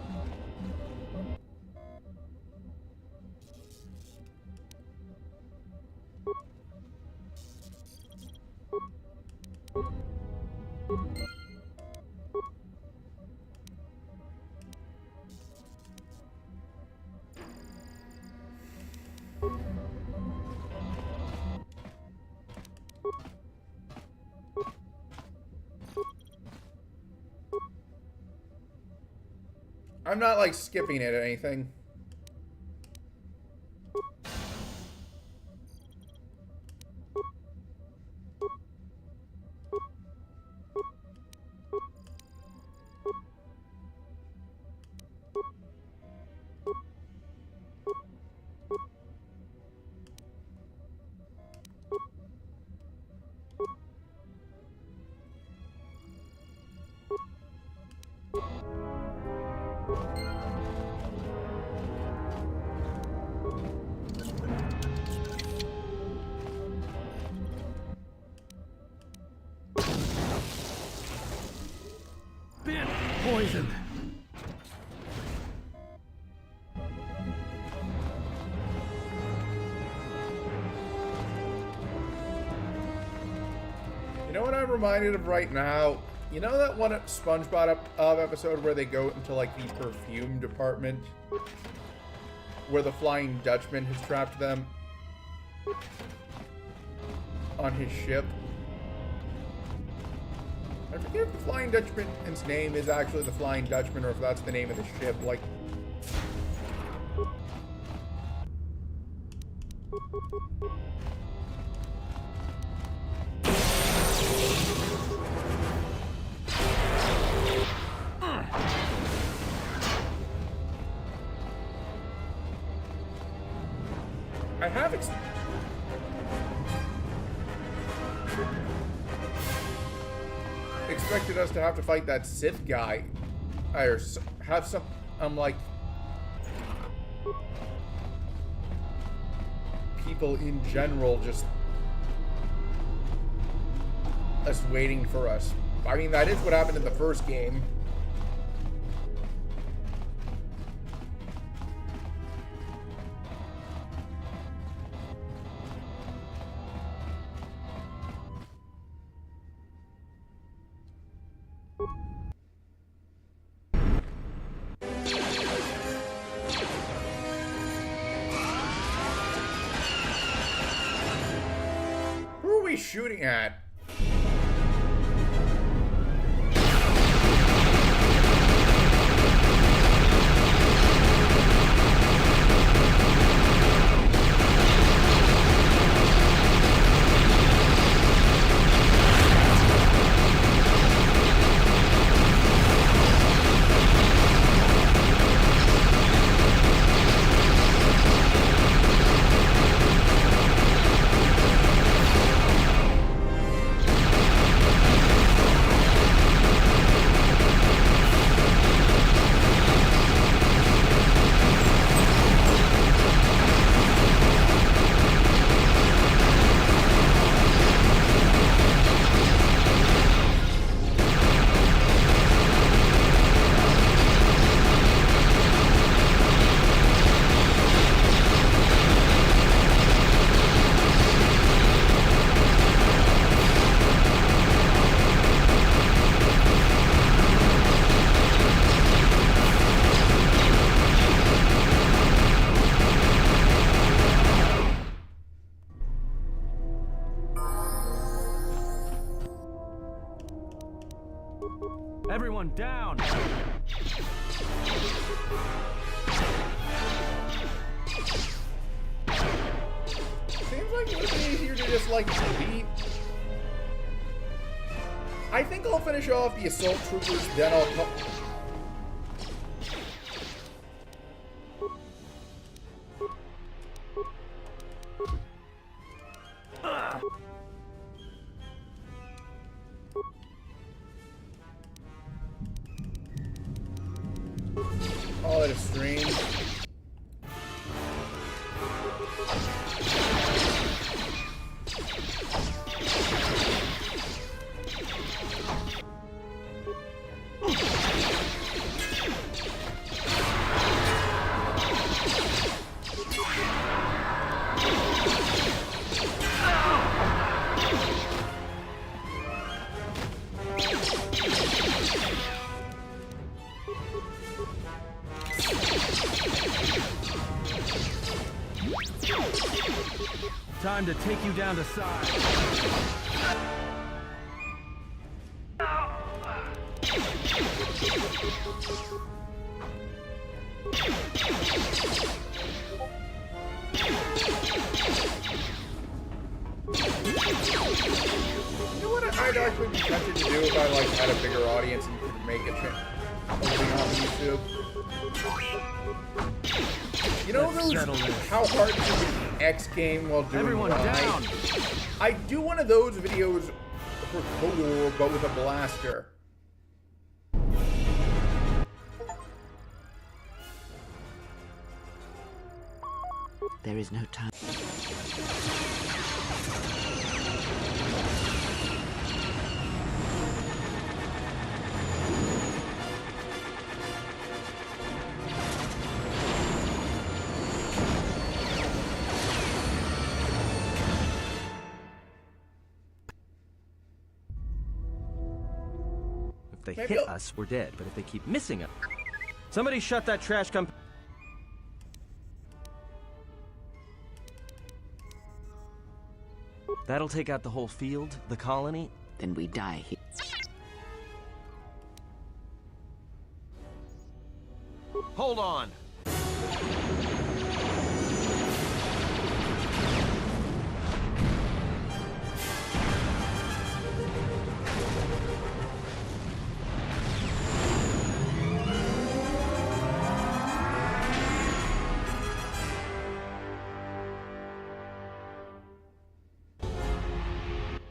I'm not, like, skipping it or anything. Poisoned. You know what I'm reminded of right now? You know that one SpongeBob episode where they go into, like, the perfume department? Where the Flying Dutchman has trapped them on his ship? I forget if the Flying Dutchman's name is actually the Flying Dutchman or if that's the name of the ship. Like, I have expected us to have to fight that Sith guy, or have some, like, people in general just us waiting for us. I mean, that is what happened in the first game. Shooting at? Everyone down! Seems like it would be easier to just, like, beat. I think I'll finish off the assault troopers, then I'll come. Call it a stream. Time to take you down to size. You know what I'd actually be tempted to do if I like had a bigger audience and could make a channel on YouTube? You know those how hard to beat X game while doing Everyone down. I do one of those videos for Kodor, but with a blaster. There is no time. If they hit us, we're dead. But if they keep missing us... Somebody shut that trash company... That'll take out the whole field, the colony. Then we die here. Hold on!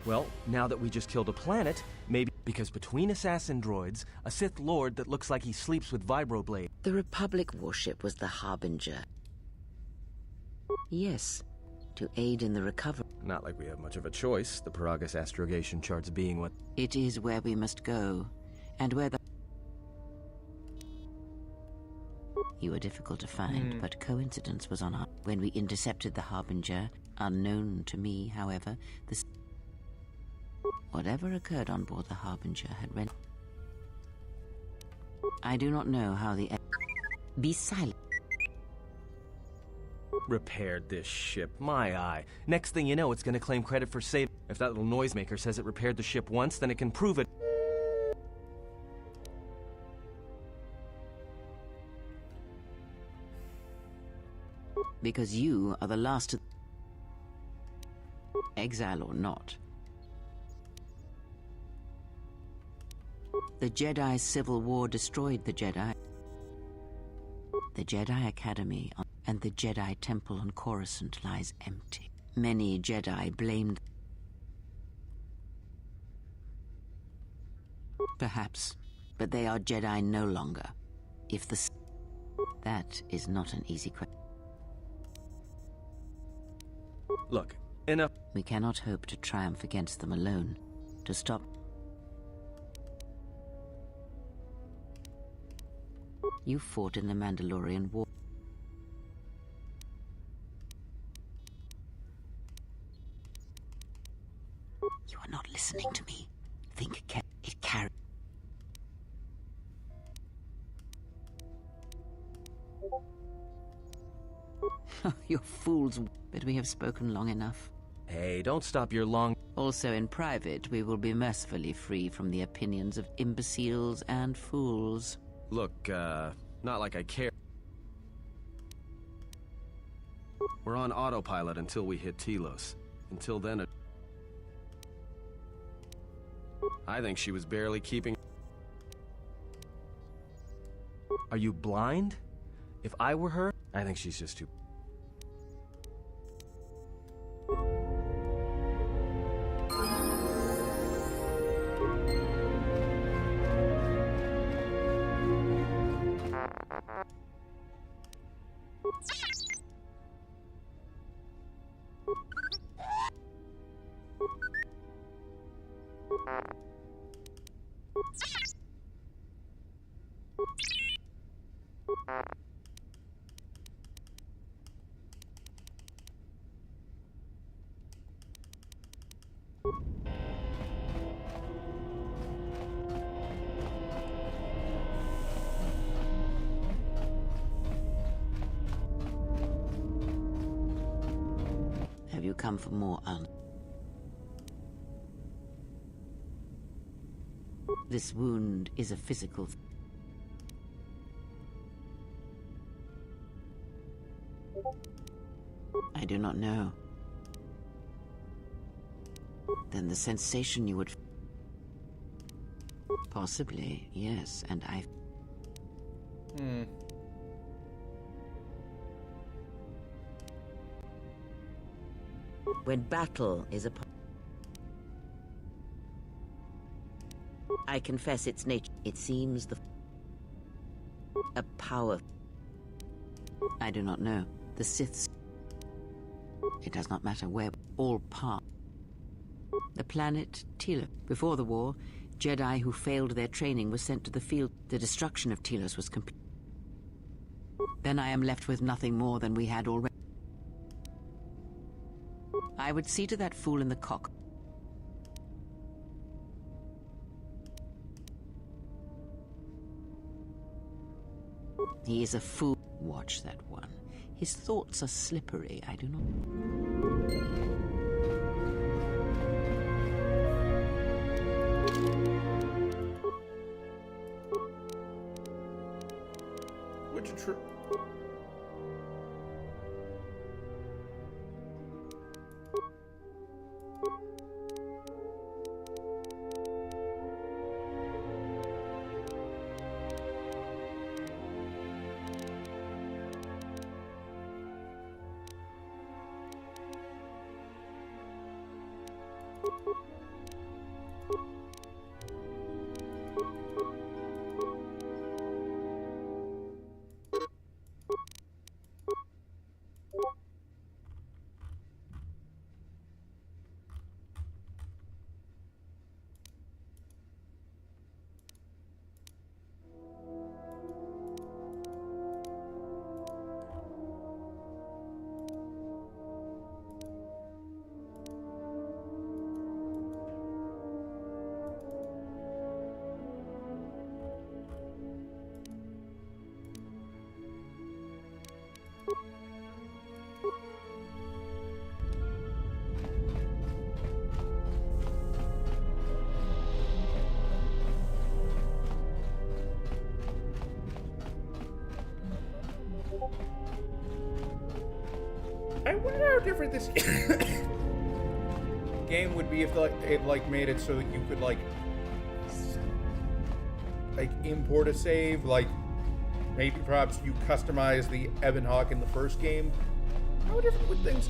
Well, now that we just killed a planet, maybe because between assassin droids, a Sith Lord that looks like he sleeps with vibroblade. The Republic warship was the Harbinger. Yes, to aid in the recovery. Not like we have much of a choice, the Paragus astrogation charts being what... It is where we must go, and where the... You were difficult to find, but coincidence was on our... When we intercepted the Harbinger, unknown to me, however, the... Whatever occurred on board the Harbinger had rent. I do not know how the... Be silent. Repaired this ship, my eye. Next thing you know, it's gonna claim credit for save. If that little noisemaker says it repaired the ship once, then it can prove it. Because you are the last of... Exile or not. The Jedi Civil War destroyed the Jedi. The Jedi Academy and the Jedi Temple on Coruscant lies empty. Many Jedi blamed... Perhaps, but they are Jedi no longer. If the... That is not an easy question. Look, enough. We cannot hope to triumph against them alone. To stop... You fought in the Mandalorian War. You are not listening to me. Think it carried. You're fools, but we have spoken long enough. Hey, don't stop your long... Also in private, we will be mercifully free from the opinions of imbeciles and fools. Look, not like I care. We're on autopilot until we hit Telos. Until then, I think she was barely keeping... Are you blind? If I were her, I think she's just too... Have you come for more, This wound is a physical... I do not know. Then the sensation you would... Possibly, yes, and I... When battle is upon... I confess its nature. It seems a power... I do not know. The Siths... It does not matter where. All part. The planet Telos. Before the war, Jedi who failed their training were sent to the field. The destruction of Telos was complete. Then I am left with nothing more than we had already. I would see to that fool in the cock. He is a fool. Watch that one. His thoughts are slippery, I do not... Which I wonder how different this game would be if it made it so that you could like import a save, like maybe perhaps you customize the Ebon Hawk in the first game. How different would things...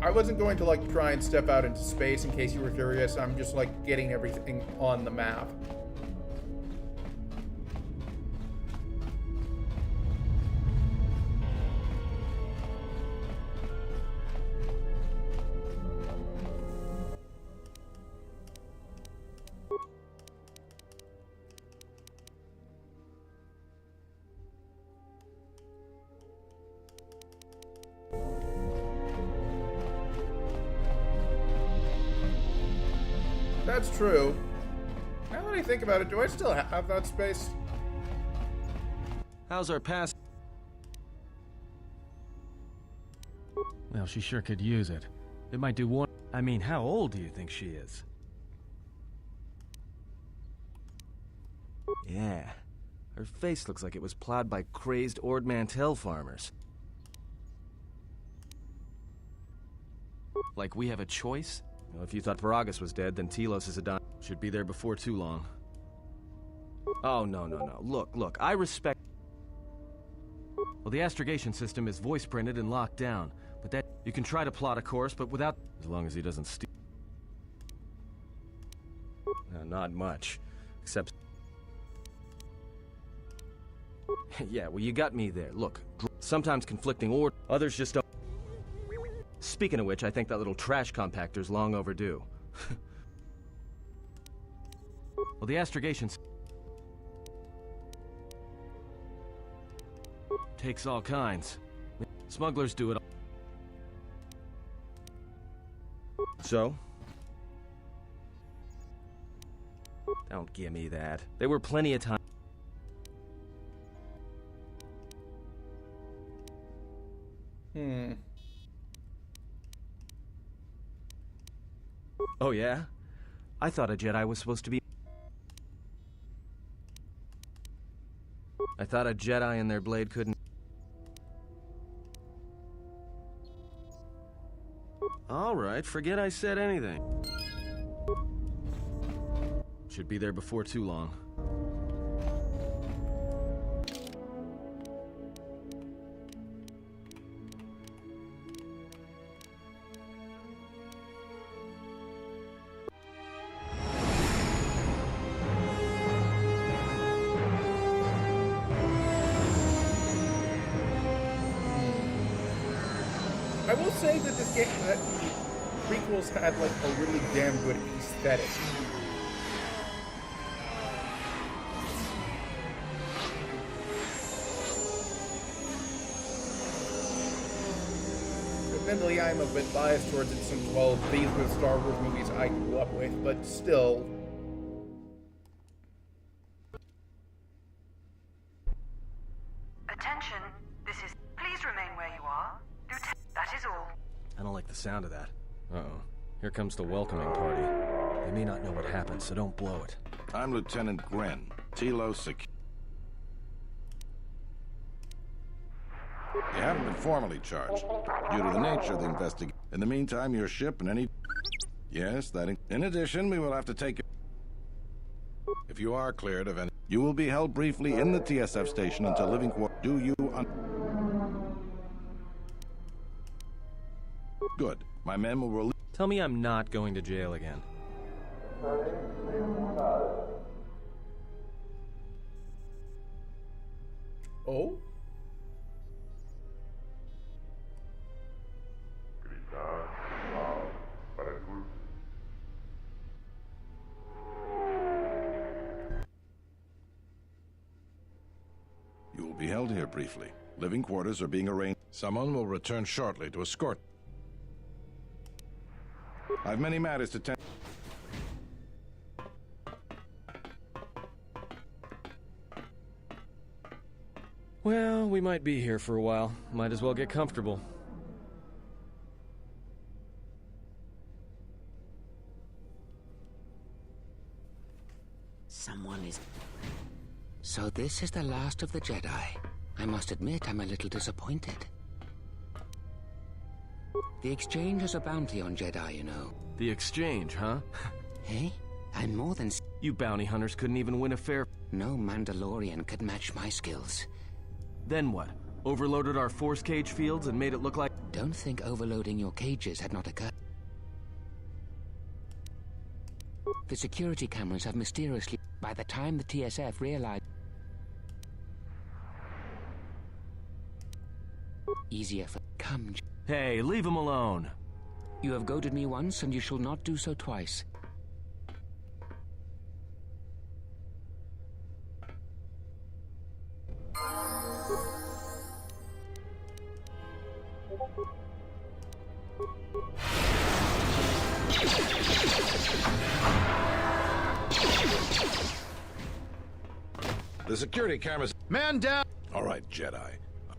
I wasn't going to try and step out into space in case you were curious. I'm just getting everything on the map. That's true. Now that I think about it, do I still have that space? How's our pass? Well, she sure could use it. It might do one. I mean, how old do you think she is? Yeah. Her face looks like it was plowed by crazed Ord Mantell farmers. Like we have a choice? Well, if you thought Varagus was dead, then Telos is a dime. Should be there before too long. Oh, no. Look, I respect... Well, the astrogation system is voice printed and locked down, but that... You can try to plot a course, but without... As long as he doesn't steal. No, not much. Except... Yeah, well, you got me there. Look, sometimes conflicting or others just don't... Speaking of which, I think that little trash compactor's long overdue. Well, the astrogation... takes all kinds. Smugglers do it all. So? Don't give me that. There were plenty of time. Oh, yeah? I thought a Jedi was supposed to be... I thought a Jedi and their blade couldn't... All right, forget I said anything. Should be there before too long. I will say that this game, that the prequels had like a really damn good aesthetic. Admittedly, I'm a bit biased towards it since, well, these were the Star Wars movies I grew up with, but still. Attention, this is... Please remain where you are. That is all. I don't like the sound of that. Uh-oh. Here comes the welcoming party. They may not know what happened, so don't blow it. I'm Lieutenant Gren, Telos Sec... You haven't been formally charged, due to the nature of the investigation. In the meantime, your ship and any... Yes, that... In addition, we will have to take... If you are cleared of any... You will be held briefly in the TSF station until living quarters. Do you... Good. My men will release... Tell me I'm not going to jail again. Oh? You will be held here briefly. Living quarters are being arranged. Someone will return shortly to escort. I've many matters to tend. Well, we might be here for a while. Might as well get comfortable. Someone is... So this is the last of the Jedi. I must admit I'm a little disappointed. The Exchange has a bounty on Jedi, you know. The Exchange, huh? Hey? I'm more than... You bounty hunters couldn't even win a fair... No Mandalorian could match my skills. Then what? Overloaded our force cage fields and made it look like... Don't think overloading your cages had not occurred. The security cameras have mysteriously... By the time the TSF realized... Easier for... Come... Hey, leave him alone. You have goaded me once, and you shall not do so twice. The security cameras... Man down! All right, Jedi.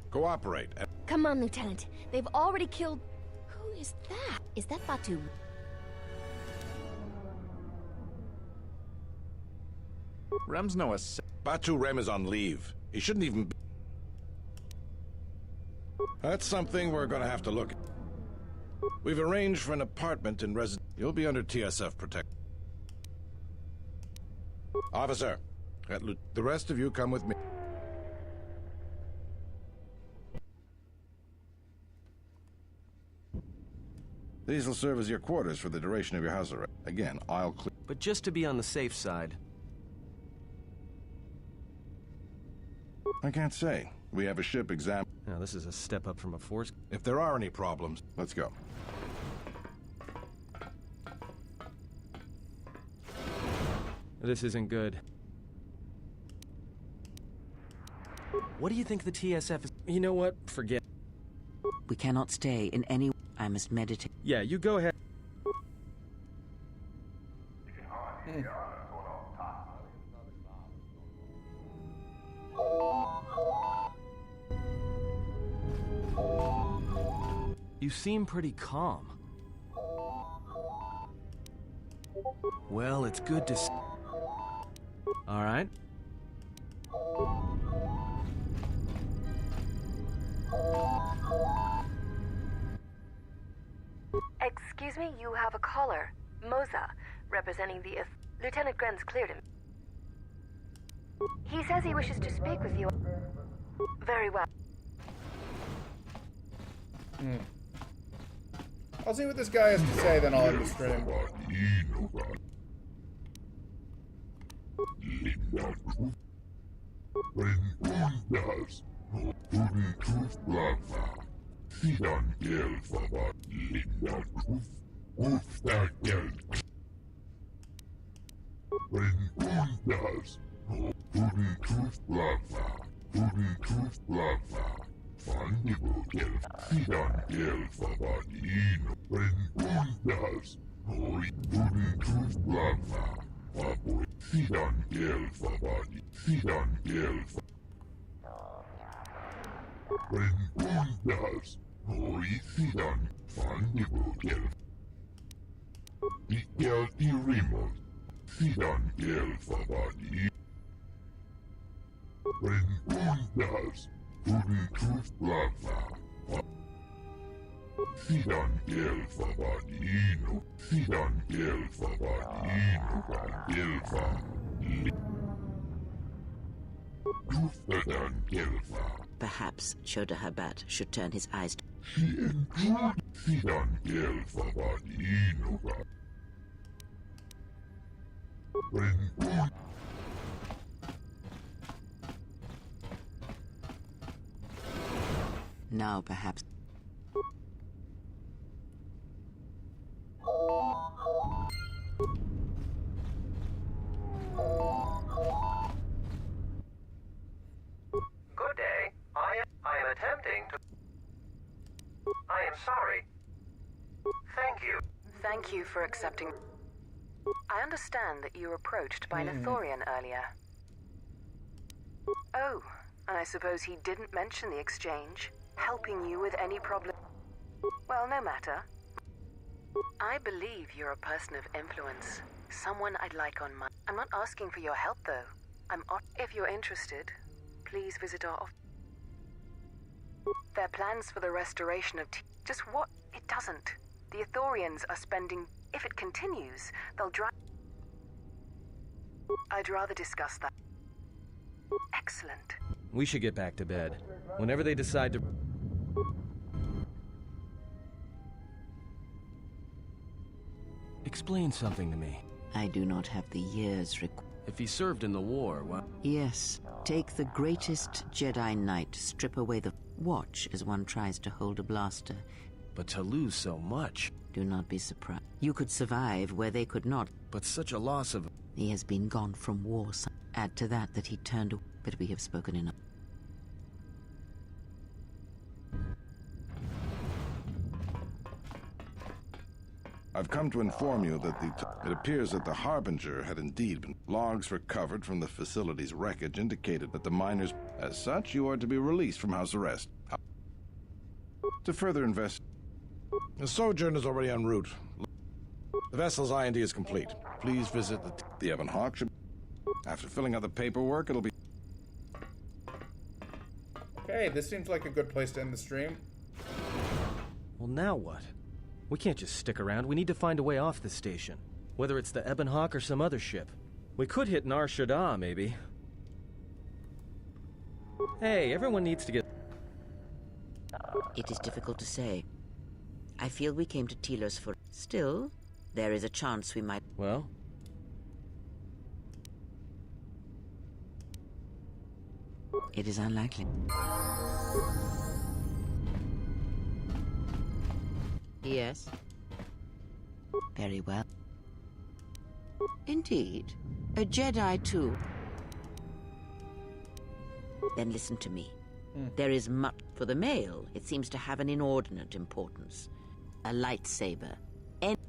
Cooperate. Come on, Lieutenant. They've already killed... Who is that? Is that Batu? Rem's no Batu Rem is on leave. He shouldn't even be... That's something we're gonna have to look at. We've arranged for an apartment in You'll be under TSF protection. Officer, the rest of you come with me. These will serve as your quarters for the duration of your house arrest. Again, I'll clear... But just to be on the safe side. I can't say. We have a ship exam... Now, this is a step up from a force... If there are any problems, let's go. This isn't good. What do you think the TSF is... You know what? Forget. We cannot stay in any... I must meditate. Yeah, you go ahead. You seem pretty calm. Well, it's good to see. All right. Excuse me, you have a caller. Moza, representing the... Lieutenant Grenz cleared him. He says he wishes to speak with you. Very well. I'll see what this guy has to say, then I'll end the stream. Perhaps Choda Habat should turn his eyes to... Now, perhaps... Good day. I am attempting to... I am sorry. Thank you. Thank you for accepting. I understand that you were approached by an Ithorian earlier. Oh, and I suppose he didn't mention the exchange, helping you with any problem. Well, no matter. I believe you're a person of influence, someone I'd like on my... I'm not asking for your help, though. If you're interested, please visit our office. Their plans for the restoration of just what? It doesn't. The Ithorians are spending... If it continues, they'll drive... I'd rather discuss that. Excellent. We should get back to bed. Whenever they decide to... Explain something to me. I do not have the years required. If he served in the war, well... Yes. Take the greatest Jedi Knight, strip away the... Watch as one tries to hold a blaster. But to lose so much... Do not be surprised. You could survive where they could not. But such a loss of... He has been gone from war. Add to that he turned away. But we have spoken enough. I've come to inform you that it appears that the Harbinger had indeed been. Logs recovered from the facility's wreckage indicated that the miners. As such, you are to be released from house arrest. To further invest. The Sojourn is already en route. The vessel's IND is complete. Please visit the Ebon Hawk should. After filling out the paperwork, it'll be. Okay, this seems like a good place to end the stream. Well, now what? We can't just stick around. We need to find a way off this station. Whether it's the Ebon Hawk or some other ship. We could hit Nar Shaddaa, maybe. Hey, everyone needs to get... It is difficult to say. I feel we came to Telos for... Still, there is a chance we might... Well? It is unlikely. Yes. Very well. Indeed. A Jedi, too. Then listen to me. There is much... For the male, it seems to have an inordinate importance. A lightsaber.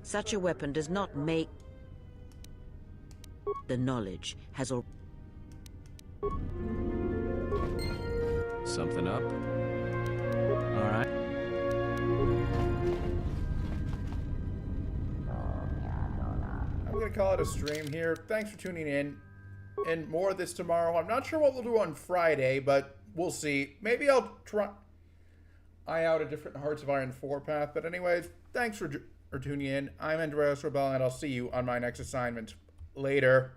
Such a weapon does not make... The knowledge has all... Something up? All right. I'm going to call it a stream here. Thanks for tuning in. And more of this tomorrow. I'm not sure what we'll do on Friday, but we'll see. Maybe I'll try out a different Hearts of Iron 4 path. But anyways, thanks for tuning in. I'm Andreas Rebel, and I'll see you on my next assignment. Later.